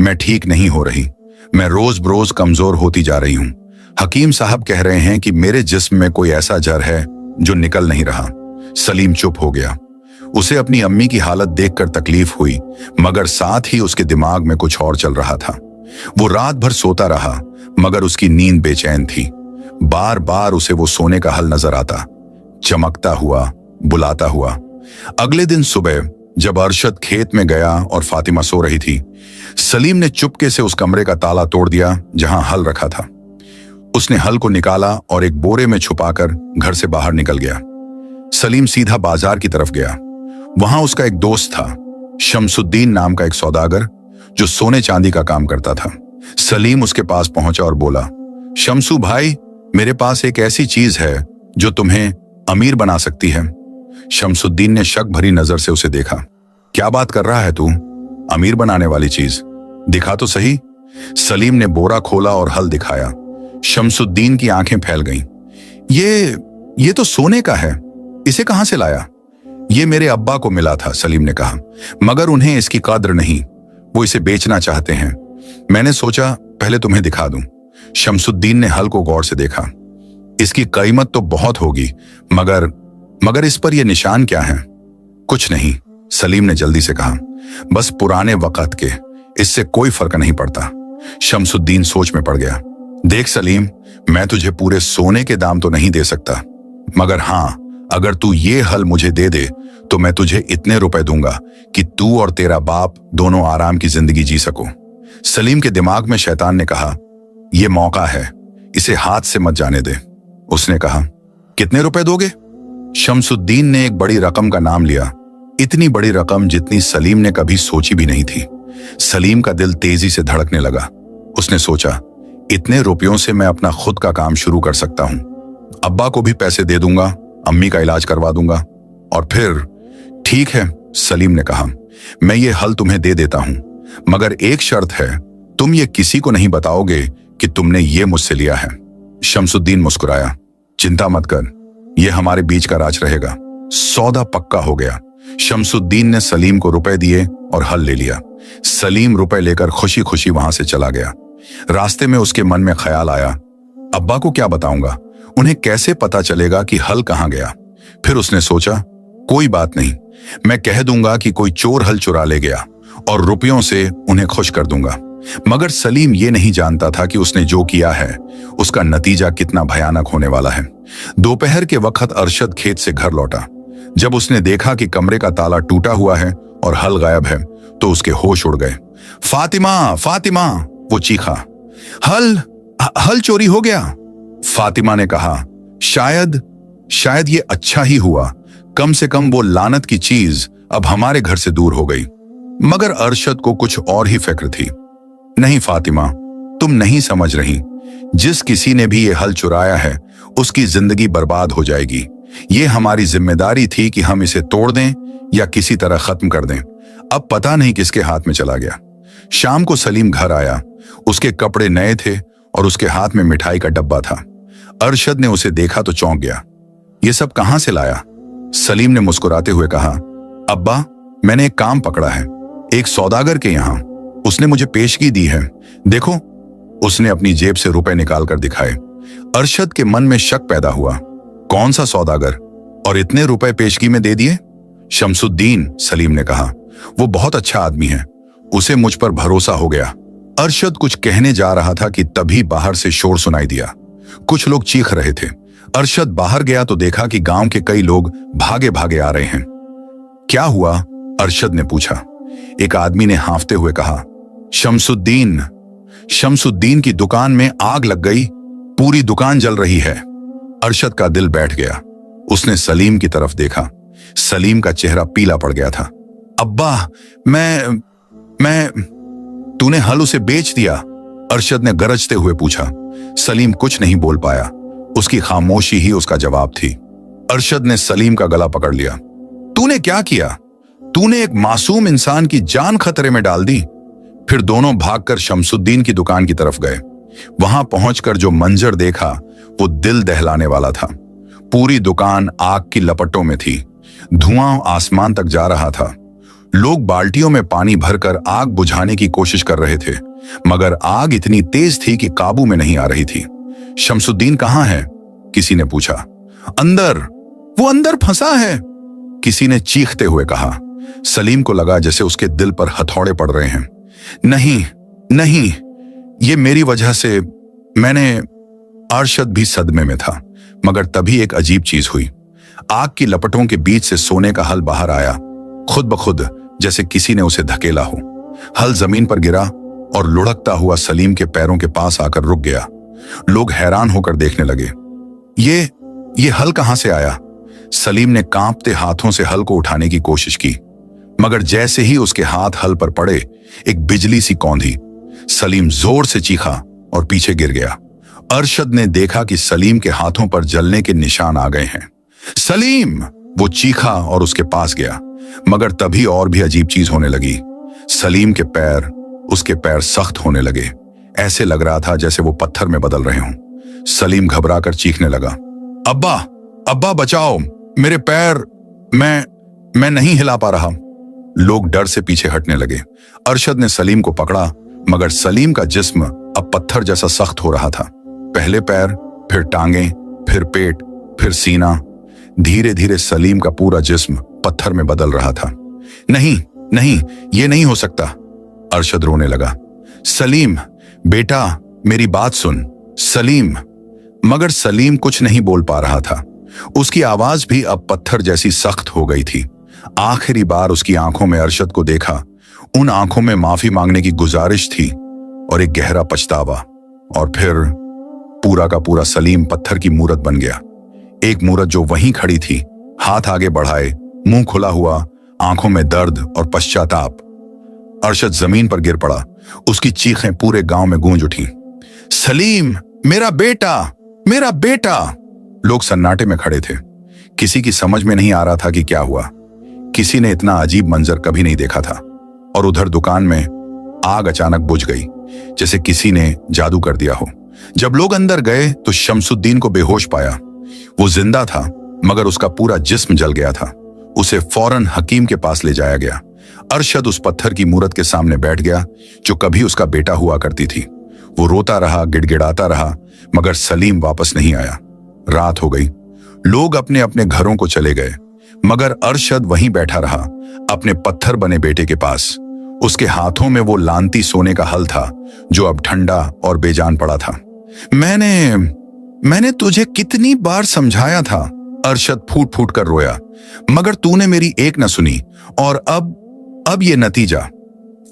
Speaker 1: मैं ठीक नहीं हो रही, मैं रोज बरोज कमजोर होती जा रही हूं। हकीम साहब कह रहे हैं कि मेरे जिस्म में कोई ऐसा जर है जो निकल नहीं रहा। सलीम चुप हो गया। उसे अपनी अम्मी की हालत देखकर तकलीफ हुई, मगर साथ ही उसके दिमाग में कुछ और चल रहा था। वो रात भर सोता रहा मगर उसकी नींद बेचैन थी। बार बार उसे वो सोने का हल नजर आता, चमकता हुआ, बुलाता हुआ। अगले दिन सुबह जब अरशद खेत में गया और फातिमा सो रही थी, सलीम ने चुपके से उस कमरे का ताला तोड़ दिया जहां हल रखा था। उसने हल को निकाला और एक बोरे में छुपाकर घर से बाहर निकल गया। सलीम सीधा बाजार की तरफ गया। वहां उसका एक दोस्त था, शमसुद्दीन नाम का एक सौदागर, जो सोने चांदी का काम करता था। सलीम उसके पास पहुंचा और बोला, शमसू भाई, मेरे पास एक ऐसी चीज है जो तुम्हें अमीर बना सकती है। शमसुद्दीन ने शक भरी नजर से उसे देखा। क्या बात कर रहा है तू? अमीर बनाने वाली चीज दिखा तो सही। सलीम ने बोरा खोला और हल दिखाया। शमसुद्दीन की आंखें फैल गईं। ये तो सोने का है, इसे कहां से लाया? ये मेरे अब्बा को मिला था, सलीम ने कहा, मगर उन्हें इसकी कद्र नहीं, वो इसे बेचना चाहते हैं। मैंने सोचा पहले तुम्हें दिखा दूं। शमसुद्दीन ने हल को गौर से देखा। इसकी कीमत तो बहुत होगी, मगर इस पर यह निशान क्या है? कुछ नहीं, सलीम ने जल्दी से कहा, बस पुराने वक्त के, इससे कोई फर्क नहीं पड़ता। शमसुद्दीन सोच में पड़ गया। देख सलीम, मैं तुझे पूरे सोने के दाम तो नहीं दे सकता, मगर हाँ, अगर तू ये हल मुझे दे दे तो मैं तुझे इतने रुपए दूंगा कि तू और तेरा बाप दोनों आराम की जिंदगी जी सको। सलीम के दिमाग में शैतान ने कहा, यह मौका है, इसे हाथ से मत जाने दे। उसने कहा, कितने रुपए दोगे? शमसुद्दीन ने एक बड़ी रकम का नाम लिया, इतनी बड़ी रकम जितनी सलीम ने कभी सोची भी नहीं थी। सलीम का दिल तेजी से धड़कने लगा। उसने सोचा, इतने रुपयों से मैं अपना खुद का काम शुरू कर सकता हूं। अब्बा को भी पैसे दे दूंगा, अम्मी का इलाज करवा दूंगा, और फिर ठीक है, सलीम ने कहा, मैं ये हल तुम्हें दे देता हूं, मगर एक शर्त है, तुम ये किसी को नहीं बताओगे कि तुमने ये मुझसे लिया है। शमसुद्दीन मुस्कुराया, चिंता मत कर, यह हमारे बीच का राज रहेगा। सौदा पक्का हो गया। शमसुद्दीन ने सलीम को रुपए दिए और हल ले लिया। सलीम रुपए लेकर खुशी खुशी वहां से चला गया। रास्ते में उसके मन में ख्याल आया, अब्बा को क्या बताऊंगा, उन्हें कैसे पता चलेगा कि हल कहां गया? फिर उसने सोचा, कोई बात नहीं, मैं कह दूंगा कि कोई चोर हल चुरा ले गया और रुपयों से उन्हें खुश कर दूंगा। मगर सलीम ये नहीं जानता था कि उसने जो किया है उसका नतीजा कितना भयानक होने वाला है। दोपहर के वक्त अरशद खेत से घर लौटा। जब उसने देखा कि कमरे का ताला टूटा हुआ है और हल गायब है तो उसके होश उड़ गए। फातिमा, फातिमा, वो चीखा, हल चोरी हो गया। फातिमा ने कहा, शायद ये अच्छा ही हुआ, कम से कम वो लानत की चीज अब हमारे घर से दूर हो गई। मगर अरशद को कुछ और ही फिक्र थी। नहीं फातिमा, तुम नहीं समझ रही। जिस किसी ने भी ये हल चुराया है उसकी जिंदगी बर्बाद हो जाएगी। ये हमारी जिम्मेदारी थी कि हम इसे तोड़ दें या किसी तरह खत्म कर दें। अब पता नहीं किसके हाथ में चला गया। शाम को सलीम घर आया। उसके कपड़े नए थे और उसके हाथ में मिठाई का डब्बा था। अरशद ने उसे देखा तो चौंक गया। ये सब कहां से लाया? सलीम ने मुस्कुराते हुए कहा, अब्बा, मैंने एक काम पकड़ा है, एक सौदागर के यहां। उसने मुझे पेशगी दी है। देखो। उसने अपनी जेब से रुपए निकालकर दिखाए। अरशद के मन में शक पैदा हुआ। कौन सा सौदागर, और इतने रुपए पेशगी में दे दिए? शमसुद्दीन, सलीम ने कहा। वो बहुत अच्छा आदमी है, उसे मुझ पर भरोसा हो गया। अरशद कुछ कहने जा रहा था कि तभी बाहर से शोर सुनाई दिया। कुछ लोग चीख रहे थे। अरशद बाहर गया तो देखा कि गांव के कई लोग भागे भागे आ रहे हैं। क्या हुआ? अरशद ने पूछा। एक आदमी ने हांफते हुए कहा, शमसुद्दीन, शमसुद्दीन की दुकान में आग लग गई, पूरी दुकान जल रही है। अरशद का दिल बैठ गया। उसने सलीम की तरफ देखा। सलीम का चेहरा पीला पड़ गया था। अब्बा, मैं तूने हल उसे बेच दिया? अरशद ने गरजते हुए पूछा। सलीम कुछ नहीं बोल पाया। उसकी खामोशी ही उसका जवाब थी। अरशद ने सलीम का गला पकड़ लिया। तूने क्या किया? तूने एक मासूम इंसान की जान खतरे में डाल दी। फिर दोनों भागकर शमसुद्दीन की दुकान की तरफ गए। वहां पहुंचकर जो मंजर देखा वो दिल दहलाने वाला था। पूरी दुकान आग की लपटों में थी। धुआं आसमान तक जा रहा था। लोग बाल्टियों में पानी भरकर आग बुझाने की कोशिश कर रहे थे, मगर आग इतनी तेज थी कि काबू में नहीं आ रही थी। शमसुद्दीन कहां है? किसी ने पूछा। अंदर, वो अंदर फंसा है, किसी ने चीखते हुए कहा। सलीम को लगा जैसे उसके दिल पर हथौड़े पड़ रहे हैं। नहीं नहीं, ये मेरी वजह से। मैंने अरशद भी सदमे में था, मगर तभी एक अजीब चीज हुई। आग की लपटों के बीच से सोने का हल बाहर आया, खुद ब खुद, जैसे किसी ने उसे धकेला हो। हल जमीन पर गिरा और लुढ़कता हुआ सलीम के पैरों के पास आकर रुक गया। लोग हैरान होकर देखने लगे। ये हल कहां से आया? सलीम ने कांपते हाथों से हल को उठाने की कोशिश की, मगर जैसे ही उसके हाथ हल पर पड़े, एक बिजली सी कौंधी। सलीम जोर से चीखा और पीछे गिर गया। अरशद ने देखा कि सलीम के हाथों पर जलने के निशान आ गए हैं। सलीम! वो चीखा और उसके पास गया, मगर तभी और भी अजीब चीज होने लगी। सलीम के पैर, उसके पैर सख्त होने लगे। ऐसे लग रहा था जैसे वो पत्थर में बदल रहे हों। सलीम घबराकर चीखने लगा, अब्बा, अब्बा बचाओ, मेरे पैर, मैं नहीं हिला पा रहा। लोग डर से पीछे हटने लगे। अरशद ने सलीम को पकड़ा, मगर सलीम का जिस्म अब पत्थर जैसा सख्त हो रहा था। पहले पैर, फिर टांगे, फिर पेट, फिर सीना। धीरे धीरे सलीम का पूरा जिस्म पत्थर में बदल रहा था। नहीं नहीं, ये नहीं हो सकता। अरशद रोने लगा। सलीम बेटा, मेरी बात सुन, सलीम। मगर सलीम कुछ नहीं बोल पा रहा था। उसकी आवाज भी अब पत्थर जैसी सख्त हो गई थी। आखिरी बार उसकी आंखों में अरशद को देखा। उन आंखों में माफी मांगने की गुजारिश थी और एक गहरा पछतावा। और फिर पूरा का पूरा सलीम पत्थर की मूरत बन गया। एक मूरत जो वहीं खड़ी थी, हाथ आगे बढ़ाए, मुंह खुला हुआ, आंखों में दर्द और पश्चाताप। अरशद जमीन पर गिर पड़ा। उसकी चीखें पूरे गांव में गूंज उठी। सलीम, मेरा बेटा, मेरा बेटा! लोग सन्नाटे में खड़े थे। किसी की समझ में नहीं आ रहा था कि क्या हुआ। किसी ने इतना अजीब मंजर कभी नहीं देखा था। और उधर दुकान में आग अचानक बुझ गई, जैसे किसी ने जादू कर दिया हो। जब लोग अंदर गए तो शमसुद्दीन को बेहोश पाया। वो जिंदा था, मगर उसका पूरा जिस्म जल गया था। उसे फौरन हकीम के पास ले जाया गया। अरशद उस पत्थर की मूरत के सामने बैठ गया, जो कभी उसका बेटा हुआ करती थी। वो रोता रहा, गिड़गिड़ाता रहा, मगर सलीम वापस नहीं आया। रात हो गई। लोग अपने अपने घरों को चले गए, मगर अरशद वहीं बैठा रहा, अपने पत्थर बने बेटे के पास। उसके हाथों में वो लानती सोने का हल था, जो अब ठंडा और बेजान पड़ा था। मैंने तुझे कितनी बार समझाया था, अरशद फूट फूट कर रोया, मगर तूने मेरी एक न सुनी। और अब ये नतीजा।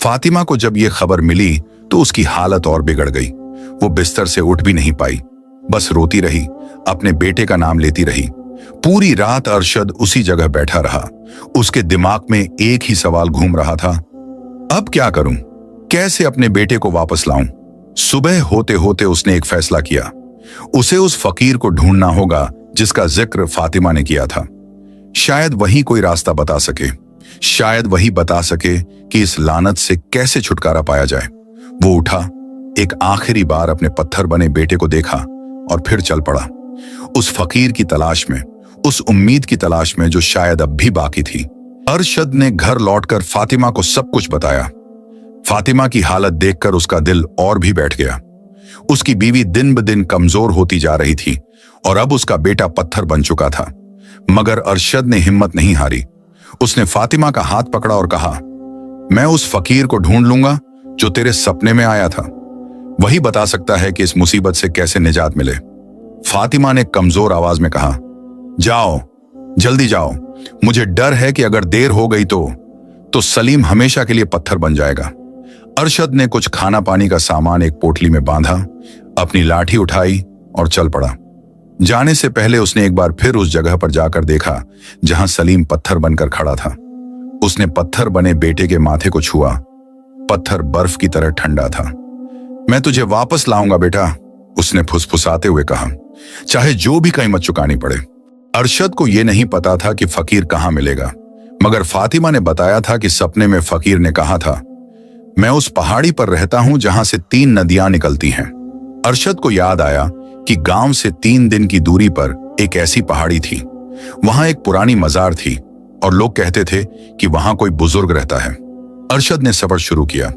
Speaker 1: फातिमा को जब ये खबर मिली तो उसकी हालत और बिगड़ गई। वो बिस्तर से उठ भी नहीं पाई, बस रोती रही, अपने बेटे का नाम लेती रही। पूरी रात अरशद उसी जगह बैठा रहा। उसके दिमाग में एक ही सवाल घूम रहा था, अब क्या करूं? कैसे अपने बेटे को वापस लाऊं? सुबह होते होते उसने एक फैसला किया। उसे उस फकीर को ढूंढना होगा जिसका जिक्र फातिमा ने किया था। शायद वही कोई रास्ता बता सके, शायद वही बता सके कि इस लानत से कैसे छुटकारा पाया जाए। वो उठा, एक आखिरी बार अपने पत्थर बने बेटे को देखा और फिर चल पड़ा, उस फकीर की तलाश में, उस उम्मीद की तलाश में जो शायद अब भी बाकी थी। अरशद ने घर लौटकर फातिमा को सब कुछ बताया। फातिमा की हालत देखकर उसका दिल और भी बैठ गया। उसकी बीवी दिन ब दिन कमजोर होती जा रही थी और अब उसका बेटा पत्थर बन चुका था। मगर अरशद ने हिम्मत नहीं हारी। उसने फातिमा का हाथ पकड़ा और कहा, मैं उस फकीर को ढूंढ लूंगा जो तेरे सपने में आया था। वही बता सकता है कि इस मुसीबत से कैसे निजात मिले। फातिमा ने कमजोर आवाज में कहा, जाओ, जल्दी जाओ। मुझे डर है कि अगर देर हो गई तो सलीम हमेशा के लिए पत्थर बन जाएगा। अरशद ने कुछ खाना पानी का सामान एक पोटली में बांधा, अपनी लाठी उठाई और चल पड़ा। जाने से पहले उसने एक बार फिर उस जगह पर जाकर देखा जहां सलीम पत्थर बनकर खड़ा था। उसने पत्थर बने बेटे के माथे को छुआ। पत्थर बर्फ की तरह ठंडा था। मैं तुझे वापस लाऊंगा बेटा, उसने फुसफुसाते हुए कहा, चाहे जो भी कीमत चुकानी पड़े। अरशद को यह नहीं पता था कि फकीर कहां मिलेगा, मगर फातिमा ने बताया था कि सपने में फकीर ने कहा था, मैं उस पहाड़ी पर रहता हूं जहां से 3 नदियां निकलती हैं। अरशद को याद आया कि गांव से 3 दिन की दूरी पर एक ऐसी पहाड़ी थी। वहां एक पुरानी मजार थी और लोग कहते थे कि वहां कोई बुजुर्ग रहता है। अरशद ने सफर शुरू किया।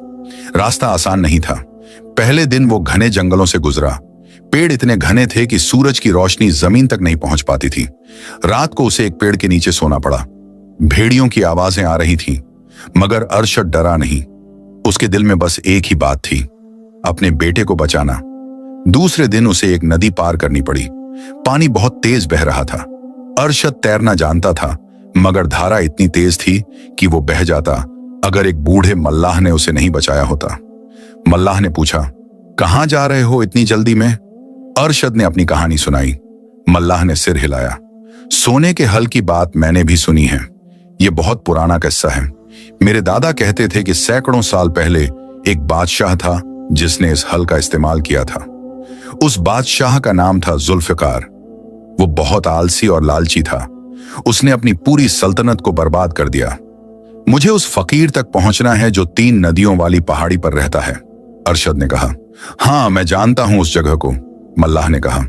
Speaker 1: रास्ता आसान नहीं था। पहले दिन वो घने जंगलों से गुजरा। पेड़ इतने घने थे कि सूरज की रोशनी जमीन तक नहीं पहुंच पाती थी। रात को उसे एक पेड़ के नीचे सोना पड़ा। भेड़ियों की आवाजें आ रही थीं, मगर अरशद डरा नहीं। उसके दिल में बस एक ही बात थी, अपने बेटे को बचाना। दूसरे दिन उसे एक नदी पार करनी पड़ी। पानी बहुत तेज बह रहा था। अरशद तैरना जानता था, मगर धारा इतनी तेज थी कि वो बह जाता अगर एक बूढ़े मल्लाह ने उसे नहीं बचाया होता। मल्लाह ने पूछा, कहां जा रहे हो इतनी जल्दी में? अरशद ने अपनी कहानी सुनाई। मल्लाह ने सिर हिलाया। सोने के हल की बात मैंने भी सुनी है। यह बहुत पुराना किस्सा है। मेरे दादा कहते थे कि सैकड़ों साल पहले एक बादशाह था जिसने इस हल का इस्तेमाल किया था। उस बादशाह का नाम था जुल्फिकार। वो बहुत आलसी और लालची था। उसने अपनी पूरी सल्तनत को बर्बाद कर दिया। मुझे उस फकीर तक पहुंचना है जो 3 नदियों वाली पहाड़ी पर रहता है, अरशद ने कहा। हां, मैं जानता हूं उस जगह को, मल्लाह ने कहा,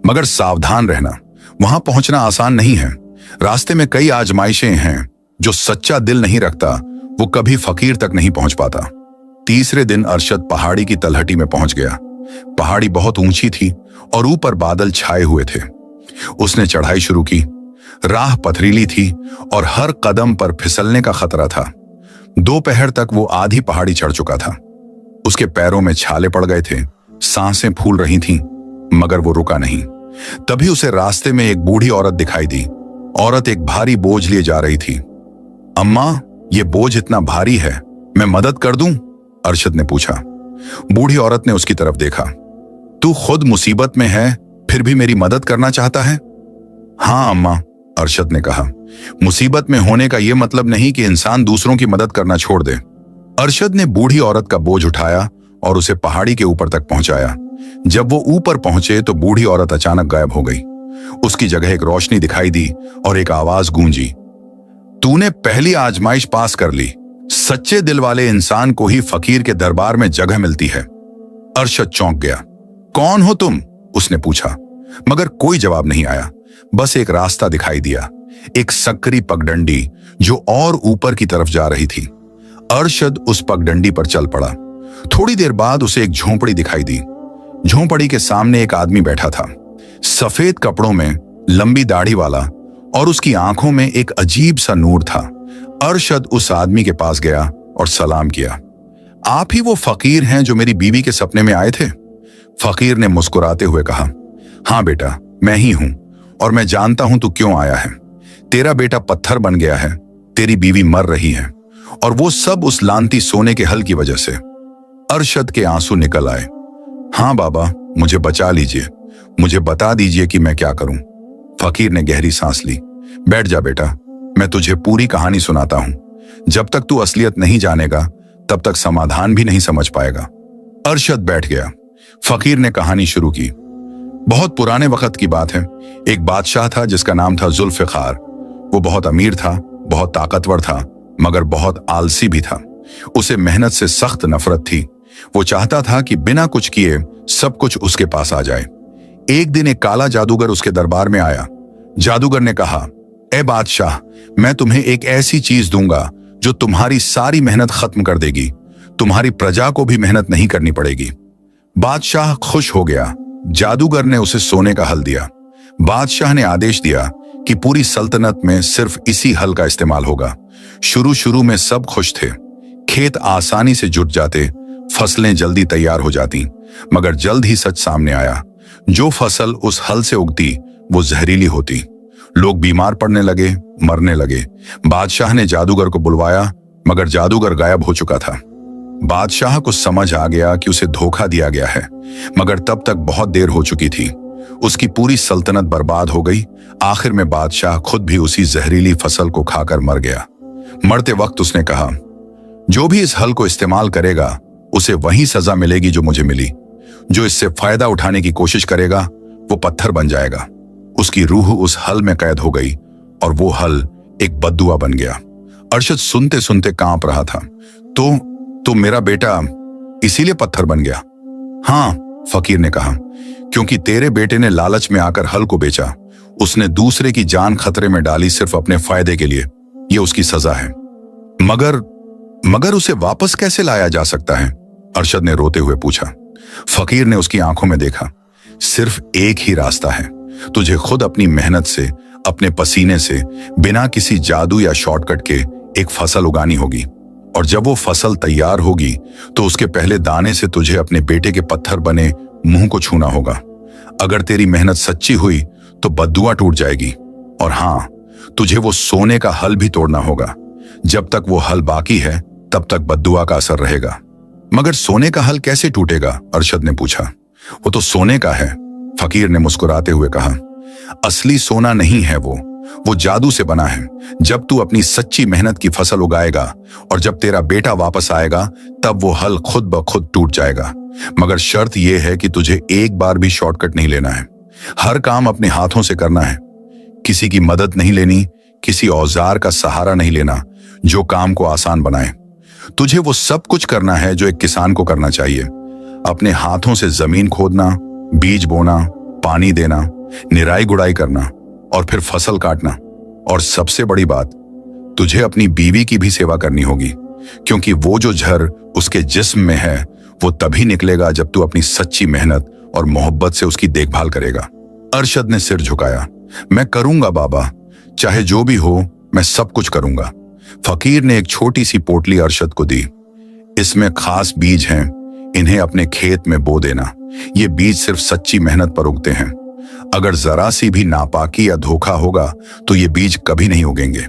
Speaker 1: मगर सावधान रहना, वहां पहुंचना आसान नहीं है। रास्ते में कई आजमाइशें हैं। जो सच्चा दिल नहीं रखता वो कभी फकीर तक नहीं पहुंच पाता। तीसरे दिन अरशद पहाड़ी की तलहटी में पहुंच गया। पहाड़ी बहुत ऊंची थी और ऊपर बादल छाए हुए थे। उसने चढ़ाई शुरू की। राह पथरीली थी और हर कदम पर फिसलने का खतरा था। दोपहर तक वो आधी पहाड़ी चढ़ चुका था। उसके पैरों में छाले पड़ गए थे, सांसें फूल रही थीं, मगर वो रुका नहीं। तभी उसे रास्ते में एक बूढ़ी औरत दिखाई दी। औरत एक भारी बोझ लिए जा रही थी। अम्मा, ये बोझ इतना भारी है, मैं मदद कर दूं? अरशद ने पूछा। बूढ़ी औरत ने उसकी तरफ देखा। तू खुद मुसीबत में है, फिर भी मेरी मदद करना चाहता है? हां अम्मा, अरशद ने कहा। मुसीबत में होने का यह मतलब नहीं कि इंसान दूसरों की मदद करना छोड़ दे। अरशद ने बूढ़ी औरत का बोझ उठाया और उसे पहाड़ी के ऊपर तक पहुंचाया। जब वो ऊपर पहुंचे तो बूढ़ी औरत अचानक गायब हो गई। उसकी जगह एक रोशनी दिखाई दी और एक आवाज गूंजी, तूने पहली आजमाइश पास कर ली। सच्चे दिल वाले इंसान को ही फकीर के दरबार में जगह मिलती है। अरशद चौंक गया। कौन हो तुम? उसने पूछा, मगर कोई जवाब नहीं आया। बस एक रास्ता दिखाई दिया, एक सकरी पगडंडी जो और ऊपर की तरफ जा रही थी। अरशद उस पगडंडी पर चल पड़ा। थोड़ी देर बाद उसे एक झोंपड़ी दिखाई दी। झोंपड़ी के सामने एक आदमी बैठा था, सफेद कपड़ों में, लंबी दाढ़ी वाला, और उसकी आंखों में एक अजीब सा नूर था। अरशद उस आदमी के पास गया और सलाम किया। आप ही वो फकीर हैं जो मेरी बीवी के सपने में आए थे? फकीर ने मुस्कुराते हुए कहा, हां बेटा, मैं ही हूं, और मैं जानता हूं तू क्यों आया है। तेरा बेटा पत्थर बन गया है, तेरी बीवी मर रही है, और वो सब उस लानती सोने के हल की वजह से। अरशद के आंसू निकल आए। हां बाबा, मुझे बचा लीजिए, मुझे बता दीजिए कि मैं क्या करूं। फकीर ने गहरी सांस ली। बैठ जा बेटा, मैं तुझे पूरी कहानी सुनाता हूं। जब तक तू असलियत नहीं जानेगा तब तक समाधान भी नहीं समझ पाएगा। अरशद बैठ गया। फकीर ने कहानी शुरू की। बहुत पुराने वक्त की बात है। एक बादशाह था जिसका नाम था जुल्फिकार। वो बहुत अमीर था, बहुत ताकतवर था, मगर बहुत आलसी भी था। उसे मेहनत से सख्त नफरत थी। वो चाहता था कि बिना कुछ किए सब कुछ उसके पास आ जाए। एक दिन एक काला जादूगर उसके दरबार में आया। जादूगर ने कहा, ए बादशाह, मैं तुम्हें एक ऐसी चीज दूंगा जो तुम्हारी सारी मेहनत खत्म कर देगी। तुम्हारी प्रजा को भी मेहनत नहीं करनी पड़ेगी। बादशाह खुश हो गया। जादूगर ने उसे सोने का हल दिया। बादशाह ने आदेश दिया कि पूरी सल्तनत में सिर्फ इसी हल का इस्तेमाल होगा। शुरू शुरू में सब खुश थे। खेत आसानी से जुट जाते, फसलें जल्दी तैयार हो जाती, मगर जल्द ही सच सामने आया। जो फसल उस हल से उगती वो जहरीली होती। लोग बीमार पड़ने लगे, मरने लगे। बादशाह ने जादूगर को बुलवाया, मगर जादूगर गायब हो चुका था। बादशाह को समझ आ गया कि उसे धोखा दिया गया है, मगर तब तक बहुत देर हो चुकी थी। उसकी पूरी सल्तनत बर्बाद हो गई। आखिर में बादशाह खुद भी उसी जहरीली फसल को खाकर मर गया। मरते वक्त उसने कहा, जो भी इस हल को इस्तेमाल करेगा उसे वही सजा मिलेगी जो मुझे मिली। जो इससे फायदा उठाने की कोशिश करेगा वो पत्थर बन जाएगा। उसकी रूह उस हल में कैद हो गई और वो हल एक बद्दुआ बन गया। अरशद सुनते सुनते कांप रहा था। तो मेरा बेटा इसीलिए पत्थर बन गया? हाँ, फकीर ने कहा, क्योंकि तेरे बेटे ने लालच में आकर हल को बेचा। उसने दूसरे की जान खतरे में डाली सिर्फ अपने फायदे के लिए। यह उसकी सजा है। मगर उसे वापस कैसे लाया जा सकता है? अरशद ने रोते हुए पूछा। फकीर ने उसकी आंखों में देखा। सिर्फ एक ही रास्ता है। तुझे खुद अपनी मेहनत से, अपने पसीने से, बिना किसी जादू या शॉर्टकट के एक फसल उगानी होगी। और जब वो फसल तैयार होगी तो उसके पहले दाने से तुझे अपने बेटे के पत्थर बने मुंह को छूना होगा। अगर तेरी मेहनत सच्ची हुई तो बद्दुआ टूट जाएगी। और हां, तुझे वो सोने का हल भी तोड़ना होगा। जब तक वो हल बाकी है तब तक बद्दुआ का असर रहेगा। मगर सोने का हल कैसे टूटेगा? अरशद ने पूछा। वो तो सोने का है, फकीर ने मुस्कुराते हुए कहा। असली सोना नहीं है वो जादू से बना है। जब तू अपनी सच्ची मेहनत की फसल उगाएगा और जब तेरा बेटा वापस आएगा तब वो हल खुद ब खुद टूट जाएगा। मगर शर्त यह है कि तुझे एक बार भी शॉर्टकट नहीं लेना है। हर काम अपने हाथों से करना है। किसी की मदद नहीं लेनी, किसी औजार का सहारा नहीं लेना जो काम को आसान बनाए। तुझे वो सब कुछ करना है जो एक किसान को करना चाहिए। अपने हाथों से जमीन खोदना, बीज बोना, पानी देना, निराई गुड़ाई करना और फिर फसल काटना। और सबसे बड़ी बात, तुझे अपनी बीवी की भी सेवा करनी होगी, क्योंकि वो जो जहर उसके जिस्म में है वो तभी निकलेगा जब तू अपनी सच्ची मेहनत और मोहब्बत से उसकी देखभाल करेगा। अरशद ने सिर झुकाया। मैं करूंगा बाबा, चाहे जो भी हो मैं सब कुछ करूंगा। फकीर ने एक छोटी सी पोटली अरशद को दी। इसमें खास बीज हैं, इन्हें अपने खेत में बो देना। ये बीज सिर्फ सच्ची मेहनत पर उगते हैं। अगर जरा सी भी नापाकी या धोखा होगा तो ये बीज कभी नहीं उगेंगे।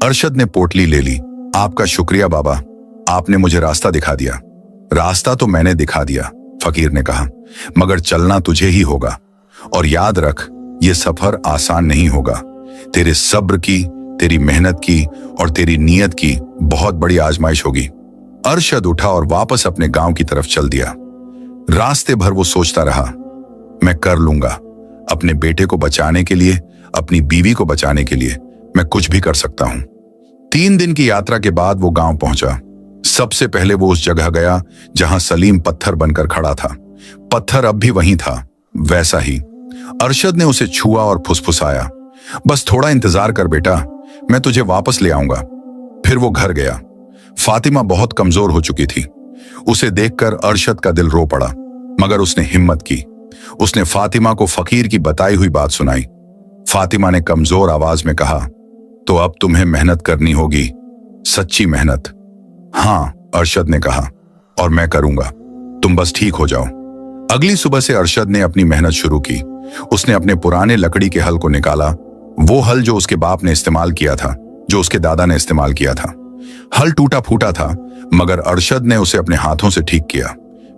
Speaker 1: अरशद ने पोटली ले ली। आपका शुक्रिया बाबा, आपने मुझे रास्ता दिखा दिया। रास्ता तो मैंने दिखा दिया, फकीर ने कहा, मगर चलना तुझे ही होगा। और याद रख, ये सफर आसान नहीं होगा। तेरे सब्र की, तेरी मेहनत की और तेरी नीयत की बहुत बड़ी आजमाइश होगी। अरशद उठा और वापस अपने गांव की तरफ चल दिया। रास्ते भर वो सोचता रहा, मैं कर लूंगा। अपने बेटे को बचाने के लिए, अपनी बीवी को बचाने के लिए मैं कुछ भी कर सकता हूं। 3 दिन की यात्रा के बाद वो गांव पहुंचा। सबसे पहले वो उस जगह गया जहां सलीम पत्थर बनकर खड़ा था। पत्थर अब भी वहीं था, वैसा ही। अरशद ने उसे छुआ और फुसफुसाया, बस थोड़ा इंतजार कर बेटा, मैं तुझे वापस ले आऊंगा। फिर वो घर गया। फातिमा बहुत कमजोर हो चुकी थी। उसे देखकर अरशद का दिल रो पड़ा, मगर उसने हिम्मत की। उसने फातिमा को फकीर की बताई हुई बात सुनाई। फातिमा ने कमजोर आवाज में कहा, तो अब तुम्हें मेहनत करनी होगी, सच्ची मेहनत। हाँ, अरशद ने कहा, और मैं करूंगा, तुम बस ठीक हो जाओ। अगली सुबह से अरशद ने अपनी मेहनत शुरू की। उसने अपने पुराने लकड़ी के हल को निकाला, वो हल जो उसके बाप ने इस्तेमाल किया था, जो उसके दादा ने इस्तेमाल किया था। हल टूटा फूटा था, मगर अरशद ने उसे अपने हाथों से ठीक किया।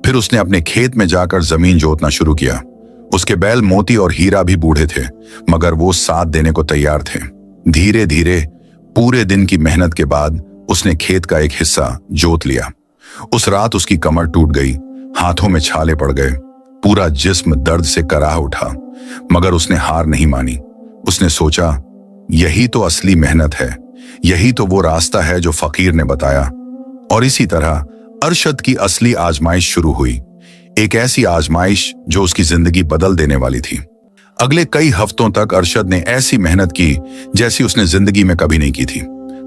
Speaker 1: फिर उसने अपने खेत में जाकर जमीन जोतना शुरू किया। उसके बैल मोती और हीरा भी बूढ़े थे, मगर वो साथ देने को तैयार थे। धीरे धीरे पूरे दिन की मेहनत के बाद उसने खेत का एक हिस्सा जोत लिया। उस रात उसकी कमर टूट गई, हाथों में छाले पड़ गए, पूरा जिस्म दर्द से कराह उठा, मगर उसने हार नहीं मानी। उसने सोचा, यही तो असली मेहनत है, यही तो वो रास्ता है जो फकीर ने बताया। और इसी तरह अरशद की असली आजमाइश शुरू हुई, एक ऐसी आजमाइश जो उसकी जिंदगी बदल देने वाली थी। अगले कई हफ्तों तक अरशद ने ऐसी मेहनत की जैसी उसने जिंदगी में कभी नहीं की थी।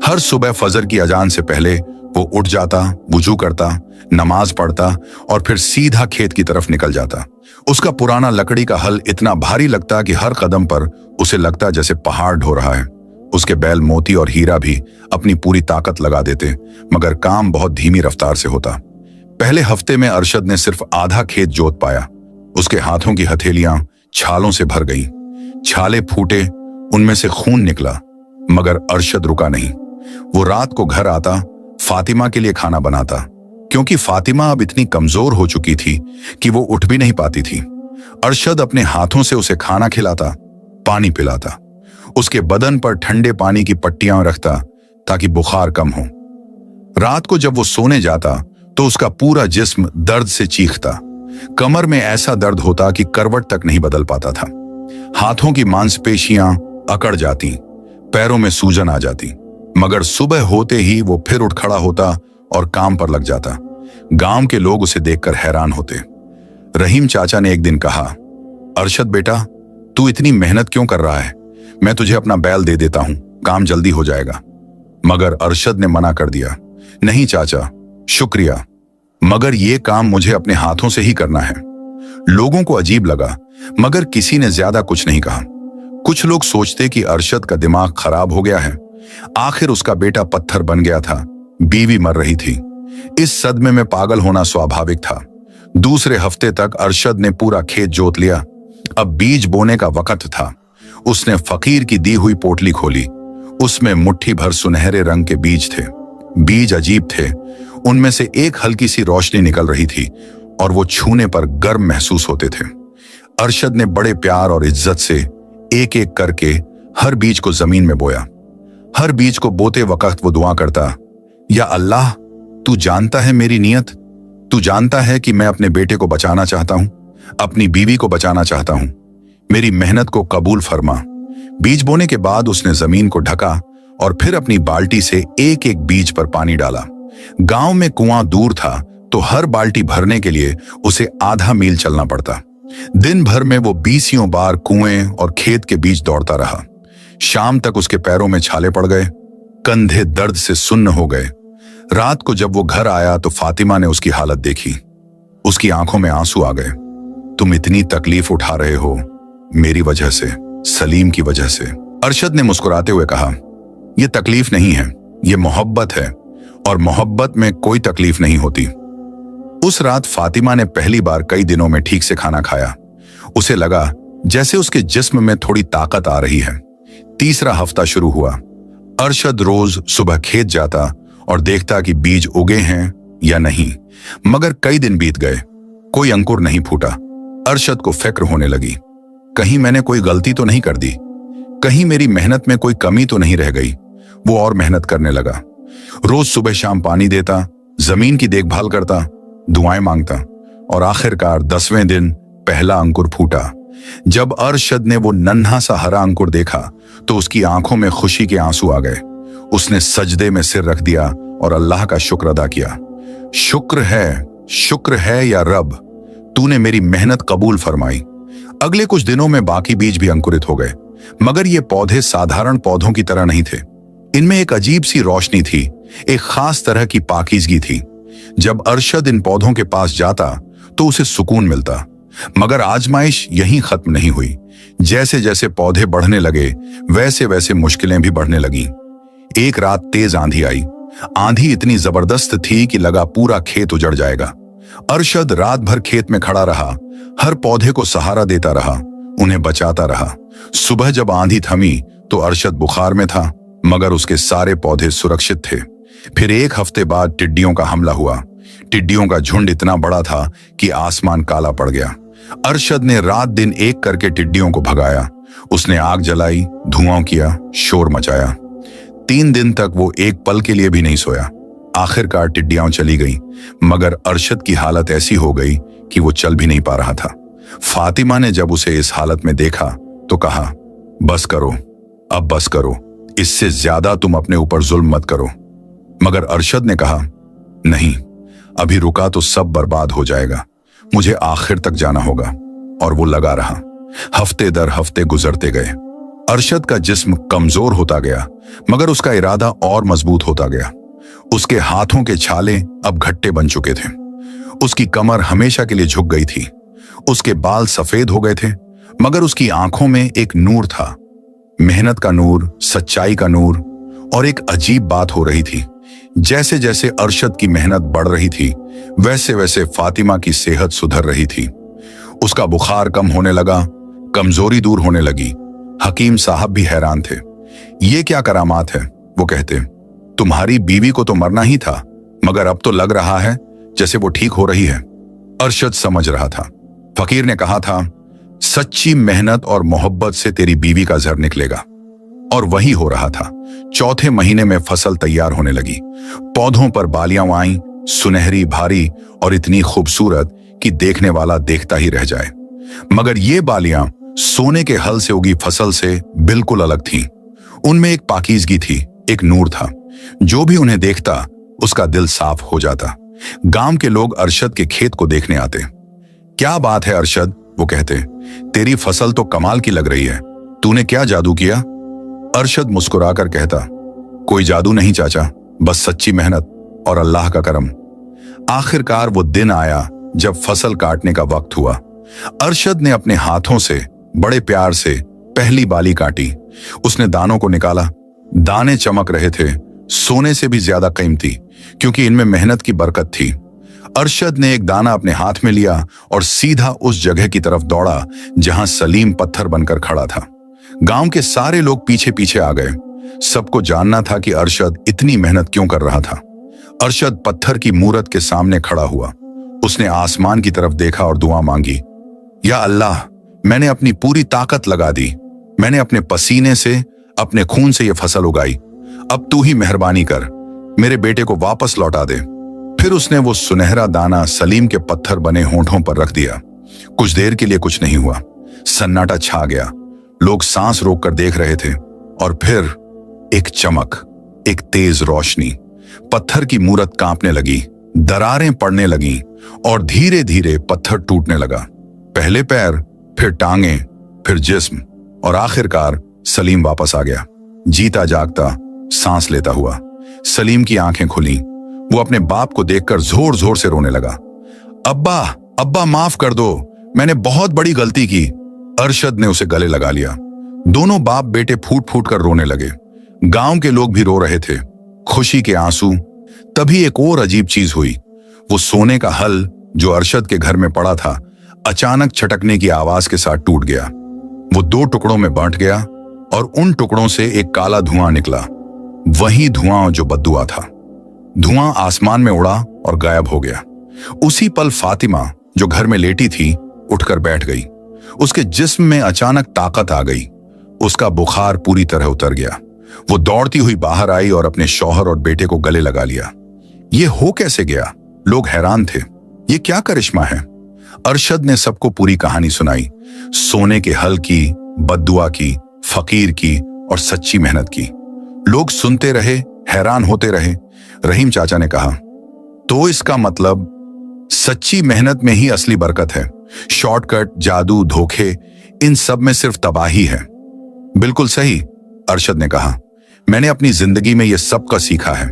Speaker 1: हर सुबह फजर की अजान से पहले वो उठ जाता, वुजू करता, नमाज पढ़ता और फिर सीधा खेत की तरफ निकल जाता। उसका पुराना लकड़ी का हल इतना भारी लगता कि हर कदम पर उसे लगता जैसे पहाड़ ढो रहा है। उसके बैल मोती और हीरा भी अपनी पूरी ताकत लगा देते, मगर काम बहुत धीमी रफ्तार से होता। पहले हफ्ते में अरशद ने सिर्फ आधा खेत जोत पाया। उसके हाथों की हथेलियां छालों से भर गईं। छाले फूटे, उनमें से खून निकला, मगर अरशद रुका नहीं। वो रात को घर आता, फातिमा के लिए खाना बनाता, क्योंकि फातिमा अब इतनी कमजोर हो चुकी थी कि वो उठ भी नहीं पाती थी। अरशद अपने हाथों से उसे खाना खिलाता, पानी पिलाता, उसके बदन पर ठंडे पानी की पट्टियां रखता ताकि बुखार कम हो। रात को जब वो सोने जाता तो उसका पूरा जिस्म दर्द से चीखता। कमर में ऐसा दर्द होता कि करवट तक नहीं बदल पाता था। हाथों की मांसपेशियां अकड़ जाती, पैरों में सूजन आ जाती, मगर सुबह होते ही वो फिर उठ खड़ा होता और काम पर लग जाता। गांव के लोग उसे देखकर हैरान होते। रहीम चाचा ने एक दिन कहा, अरशद बेटा, तू इतनी मेहनत क्यों कर रहा है? मैं तुझे अपना बैल दे देता हूं, काम जल्दी हो जाएगा। मगर अरशद ने मना कर दिया, नहीं चाचा, शुक्रिया, मगर ये काम मुझे अपने हाथों से ही करना है। लोगों को अजीब लगा, मगर किसी ने ज्यादा कुछ नहीं कहा। कुछ लोग सोचते कि अरशद का दिमाग खराब हो गया है। आखिर उसका बेटा पत्थर बन गया था, बीवी मर रही थी, इस सदमे में पागल होना स्वाभाविक था। दूसरे हफ्ते तक अरशद ने पूरा खेत जोत लिया। अब बीज बोने का वक्त था। उसने फकीर की दी हुई पोटली खोली। उसमें मुट्ठी भर सुनहरे रंग के बीज थे। बीज अजीब थे, उनमें से एक हल्की सी रोशनी निकल रही थी और वो छूने पर गर्म महसूस होते थे। अरशद ने बड़े प्यार और इज्जत से एक एक करके हर बीज को जमीन में बोया। हर बीज को बोते वक्त वो दुआ करता, या अल्लाह, तू जानता है मेरी नियत, तू जानता है कि मैं अपने बेटे को बचाना चाहता हूं, अपनी बीवी को बचाना चाहता हूं, मेरी मेहनत को कबूल फरमा। बीज बोने के बाद उसने जमीन को ढका और फिर अपनी बाल्टी से एक एक बीज पर पानी डाला। गांव में कुआं दूर था, तो हर बाल्टी भरने के लिए उसे आधा मील चलना पड़ता। दिन भर में वो 20 बार कुएं और खेत के बीच दौड़ता रहा। शाम तक उसके पैरों में छाले पड़ गए, कंधे दर्द से सुन्न हो गए। रात को जब वो घर आया तो फातिमा ने उसकी हालत देखी। उसकी आंखों में आंसू आ गए। तुम इतनी तकलीफ उठा रहे हो मेरी वजह से, सलीम की वजह से। अरशद ने मुस्कुराते हुए कहा, यह तकलीफ नहीं है, यह मोहब्बत है, और मोहब्बत में कोई तकलीफ नहीं होती। उस रात फातिमा ने पहली बार कई दिनों में ठीक से खाना खाया। उसे लगा जैसे उसके जिस्म में थोड़ी ताकत आ रही है। तीसरा हफ्ता शुरू हुआ। अरशद रोज सुबह खेत जाता और देखता कि बीज उगे हैं या नहीं, मगर कई दिन बीत गए, कोई अंकुर नहीं फूटा। अरशद को फिक्र होने लगी, कहीं मैंने कोई गलती तो नहीं कर दी, कहीं मेरी मेहनत में कोई कमी तो नहीं रह गई। वो और मेहनत करने लगा। रोज सुबह शाम पानी देता, जमीन की देखभाल करता, दुआएं मांगता, और आखिरकार 10वें दिन पहला अंकुर फूटा। जब अरशद ने वो नन्हा सा हरा अंकुर देखा तो उसकी आंखों में खुशी के आंसू आ गए। उसने सजदे में सिर रख दिया और अल्लाह का शुक्र अदा किया। शुक्र है या रब, तूने मेरी मेहनत कबूल फरमाई। अगले कुछ दिनों में बाकी बीज भी अंकुरित हो गए, मगर ये पौधे साधारण पौधों की तरह नहीं थे। इनमें एक अजीब सी रोशनी थी, एक खास तरह की पाकीज़गी थी। जब अरशद इन पौधों के पास जाता तो उसे सुकून मिलता। मगर आजमाइश यहीं खत्म नहीं हुई। जैसे जैसे पौधे बढ़ने लगे वैसे वैसे मुश्किलें भी बढ़ने लगीं। एक रात तेज आंधी आई। आंधी इतनी जबरदस्त थी कि लगा पूरा खेत उजड़ जाएगा। अरशद रात भर खेत में खड़ा रहा, हर पौधे को सहारा देता रहा, उन्हें बचाता रहा। सुबह जब आंधी थमी तो अरशद बुखार में था, मगर उसके सारे पौधे सुरक्षित थे। फिर एक हफ्ते बाद टिड्डियों का हमला हुआ। टिड्डियों का झुंड इतना बड़ा था कि आसमान काला पड़ गया। अरशद ने रात दिन एक करके टिड्डियों को भगाया। उसने आग जलाई, धुआं किया, शोर मचाया। 3 दिन तक वो एक पल के लिए भी नहीं सोया। आखिरकार टिड्डियां चली गईं, मगर अरशद की हालत ऐसी हो गई कि वो चल भी नहीं पा रहा था। फातिमा ने जब उसे इस हालत में देखा तो कहा, बस करो, अब बस करो, इससे ज्यादा तुम अपने ऊपर जुल्म मत करो। मगर अरशद ने कहा, नहीं, अभी रुका तो सब बर्बाद हो जाएगा, मुझे आखिर तक जाना होगा। और वो लगा रहा। हफ्ते दर हफ्ते गुजरते गए। अरशद का जिस्म कमजोर होता गया, मगर उसका इरादा और मजबूत होता गया। उसके हाथों के छाले अब घट्टे बन चुके थे। उसकी कमर हमेशा के लिए झुक गई थी। उसके बाल सफेद हो गए थे, मगर उसकी आंखों में एक नूर था, मेहनत का नूर, सच्चाई का नूर। और एक अजीब बात हो रही थी, जैसे जैसे अरशद की मेहनत बढ़ रही थी, वैसे वैसे फातिमा की सेहत सुधर रही थी। उसका बुखार कम होने लगा, कमजोरी दूर होने लगी। हकीम साहब भी हैरान थे। ये क्या करामात है, वो कहते। तुम्हारी बीवी को तो मरना ही था, मगर अब तो लग रहा है जैसे वो ठीक हो रही है। अरशद समझ रहा था। फकीर ने कहा था, सच्ची मेहनत और मोहब्बत से तेरी बीवी का जर निकलेगा। और वही हो रहा था। चौथे महीने में फसल तैयार होने लगी। पौधों पर बालियां आईं, सुनहरी, भारी और इतनी खूबसूरत कि देखने वाला देखता ही रह जाए। मगर ये बालियां सोने के हल से उगी फसल से बिल्कुल अलग थीं। उनमें एक पाकीज़गी थी, एक नूर था। जो भी उन्हें देखता उसका दिल साफ हो जाता। गांव के लोग अरशद के खेत को देखने आते। क्या बात है अरशद, वो कहते, तेरी फसल तो कमाल की लग रही है, तूने क्या जादू किया? अरशद मुस्कुराकर कहता, कोई जादू नहीं चाचा, बस सच्ची मेहनत और अल्लाह का करम। आखिरकार वो दिन आया जब फसल काटने का वक्त हुआ। अरशद ने अपने हाथों से बड़े प्यार से पहली बाली काटी। उसने दानों को निकाला। दाने चमक रहे थे, सोने से भी ज्यादा कीमती, क्योंकि इनमें मेहनत की बरकत थी। अरशद ने एक दाना अपने हाथ में लिया और सीधा उस जगह की तरफ दौड़ा जहां सलीम पत्थर बनकर खड़ा था। गांव के सारे लोग पीछे पीछे आ गए। सबको जानना था कि अरशद इतनी मेहनत क्यों कर रहा था। अरशद पत्थर की मूरत के सामने खड़ा हुआ। उसने आसमान की तरफ देखा और दुआ मांगी, या अल्लाह, मैंने अपनी पूरी ताकत लगा दी, मैंने अपने पसीने से, अपने खून से यह फसल उगाई। अब तू ही मेहरबानी कर, मेरे बेटे को वापस लौटा दे। फिर उसने वो सुनहरा दाना सलीम के पत्थर बने होंठों पर रख दिया। कुछ देर के लिए कुछ नहीं हुआ। सन्नाटा छा गया। लोग सांस रोककर देख रहे थे। और फिर एक चमक, एक तेज रोशनी। पत्थर की मूरत कांपने लगी, दरारें पड़ने लगीं और धीरे धीरे पत्थर टूटने लगा। पहले पैर, फिर टांगे, फिर जिस्म, और आखिरकार सलीम वापस आ गया, जीता जागता, सांस लेता हुआ। सलीम की आंखें खुली। वो अपने बाप को देखकर जोर जोर से रोने लगा। अब्बा, अब्बा माफ कर दो, मैंने बहुत बड़ी गलती की। अरशद ने उसे गले लगा लिया। दोनों बाप बेटे फूट फूट कर रोने लगे। गांव के लोग भी रो रहे थे, खुशी के आंसू। तभी एक और अजीब चीज हुई। वो सोने का हल जो अरशद के घर में पड़ा था, अचानक छटकने की आवाज के साथ टूट गया। वो 2 टुकड़ों में बांट गया और उन टुकड़ों से एक काला धुआं निकला। वही धुआं जो बद्दुआ था। धुआं आसमान में उड़ा और गायब हो गया। उसी पल फातिमा, जो घर में लेटी थी, उठकर बैठ गई। उसके जिस्म में अचानक ताकत आ गई। उसका बुखार पूरी तरह उतर गया। वो दौड़ती हुई बाहर आई और अपने शौहर और बेटे को गले लगा लिया। ये हो कैसे गया? लोग हैरान थे। ये क्या करिश्मा है? अरशद ने सबको पूरी कहानी सुनाई। सोने के हल की, बद्दुआ की, फकीर की और सच्ची मेहनत की। लोग सुनते रहे, हैरान होते रहे। रहीम चाचा ने कहा, तो इसका मतलब सच्ची मेहनत में ही असली बरकत है। शॉर्टकट, जादू, धोखे, इन सब में सिर्फ तबाही है। बिल्कुल सही, अरशद ने कहा। मैंने अपनी जिंदगी में यह सब का सीखा है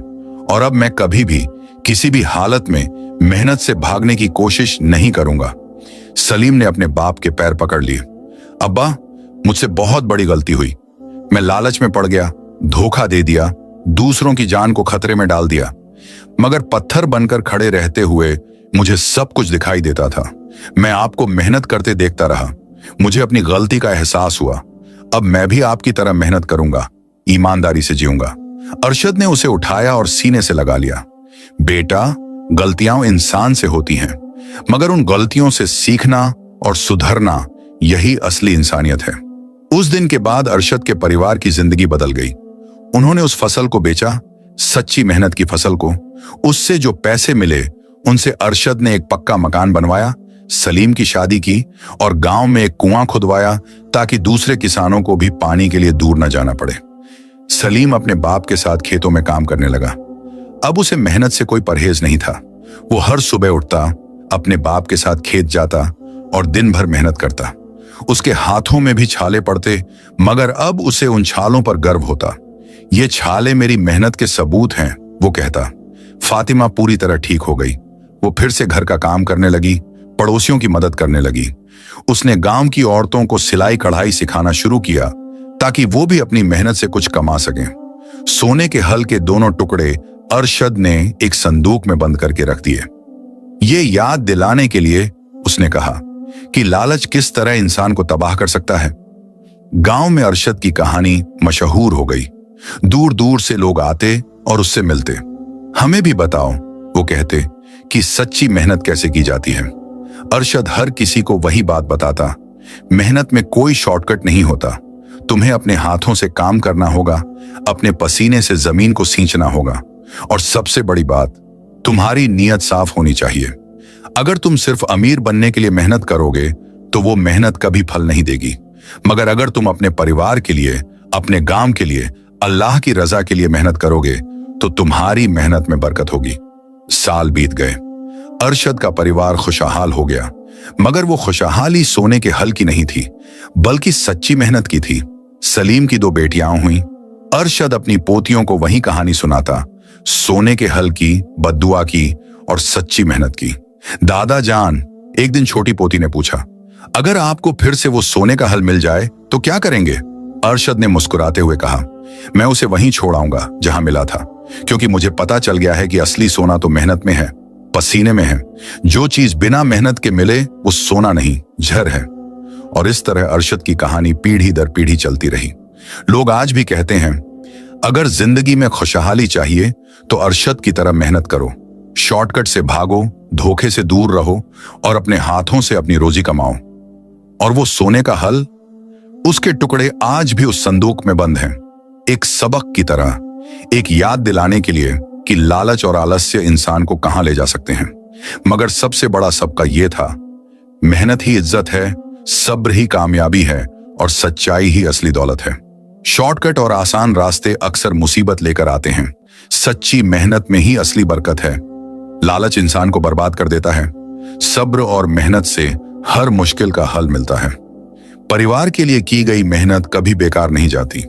Speaker 1: और अब मैं कभी भी किसी भी हालत में मेहनत से भागने की कोशिश नहीं करूंगा। सलीम ने अपने बाप के पैर पकड़ लिए। अब्बा, मुझसे बहुत बड़ी गलती हुई। मैं लालच में पड़ गया, धोखा दे दिया, दूसरों की जान को खतरे में डाल दिया। मगर पत्थर बनकर खड़े रहते हुए मुझे सब कुछ दिखाई देता था। मैं आपको मेहनत करते देखता रहा। मुझे अपनी गलती का एहसास हुआ। अब मैं भी आपकी तरह मेहनत करूंगा, ईमानदारी से जीऊंगा। अरशद ने उसे उठाया और सीने से लगा लिया। बेटा, गलतियां इंसान से होती हैं, मगर उन गलतियों से सीखना और सुधरना, यही असली इंसानियत है। उस दिन के बाद अरशद के परिवार की जिंदगी बदल गई। उन्होंने उस फसल को बेचा, सच्ची मेहनत की फसल को। उससे जो पैसे मिले उनसे अरशद ने एक पक्का मकान बनवाया, सलीम की शादी की और गांव में एक कुआं खुदवाया ताकि दूसरे किसानों को भी पानी के लिए दूर न जाना पड़े। सलीम अपने बाप के साथ खेतों में काम करने लगा। अब उसे मेहनत से कोई परहेज नहीं था। वो हर सुबह उठता, अपने बाप के साथ खेत जाता और दिन भर मेहनत करता। उसके हाथों में भी छाले पड़ते, मगर अब उसे उन छालों पर गर्व होता। ये छाले मेरी मेहनत के सबूत हैं, वो कहता। फातिमा पूरी तरह ठीक हो गई। वो फिर से घर का काम करने लगी, पड़ोसियों की मदद करने लगी। उसने गांव की औरतों को सिलाई कढ़ाई सिखाना शुरू किया ताकि वो भी अपनी मेहनत से कुछ कमा सकें। सोने के हल के दोनों टुकड़े अरशद ने एक संदूक में बंद करके रख दिए। ये याद दिलाने के लिए उसने कहा कि लालच किस तरह इंसान को तबाह कर सकता है। गांव में अरशद की कहानी मशहूर हो गई। दूर दूर से लोग आते और उससे मिलते। हमें भी बताओ, वो कहते, कि सच्ची मेहनत कैसे की जाती है। अरशद हर किसी को वही बात बताता, मेहनत में कोई शॉर्टकट नहीं होता। तुम्हें अपने हाथों से काम करना होगा, अपने पसीने से जमीन को सींचना होगा, और सबसे बड़ी बात, तुम्हारी नीयत साफ होनी चाहिए। अगर तुम सिर्फ अमीर बनने के लिए मेहनत करोगे तो वो मेहनत कभी फल नहीं देगी, मगर अगर तुम अपने परिवार के लिए, अपने गांव के लिए, अल्लाह की रजा के लिए मेहनत करोगे तो तुम्हारी मेहनत में बरकत होगी। साल बीत गए। अरशद का परिवार खुशहाल हो गया, मगर वो खुशहाली सोने के हल की नहीं थी, बल्कि सच्ची मेहनत की थी। सलीम की 2 बेटियां हुईं। अरशद अपनी पोतियों को वही कहानी सुनाता, सोने के हल की, बद्दुआ की और सच्ची मेहनत की। दादा जान, एक दिन छोटी पोती ने पूछा, अगर आपको फिर से वो सोने का हल मिल जाए तो क्या करेंगे? अरशद ने मुस्कुराते हुए कहा, मैं उसे वहीं छोड़ आऊंगा जहां मिला था, क्योंकि मुझे पता चल गया है कि असली सोना तो मेहनत में है, पसीने में है। जो चीज बिना मेहनत के मिले वो सोना नहीं, जहर है। और इस तरह अरशद की कहानी पीढ़ी दर पीढ़ी चलती रही। लोग आज भी कहते हैं, अगर जिंदगी में खुशहाली चाहिए तो अरशद की तरह मेहनत करो, शॉर्टकट से भागो, धोखे से दूर रहो और अपने हाथों से अपनी रोजी कमाओ। और वो सोने का हल, उसके टुकड़े आज भी उस संदूक में बंद हैं, एक सबक की तरह, एक याद दिलाने के लिए कि लालच और आलस्य इंसान को कहां ले जा सकते हैं। मगर सबसे बड़ा सबका यह था, मेहनत ही इज्जत है, सब्र ही कामयाबी है और सच्चाई ही असली दौलत है। शॉर्टकट और आसान रास्ते अक्सर मुसीबत लेकर आते हैं, सच्ची मेहनत में ही असली बरकत है। लालच इंसान को बर्बाद कर देता है, सब्र और मेहनत से हर मुश्किल का हल मिलता है। परिवार के लिए की गई मेहनत कभी बेकार नहीं जाती।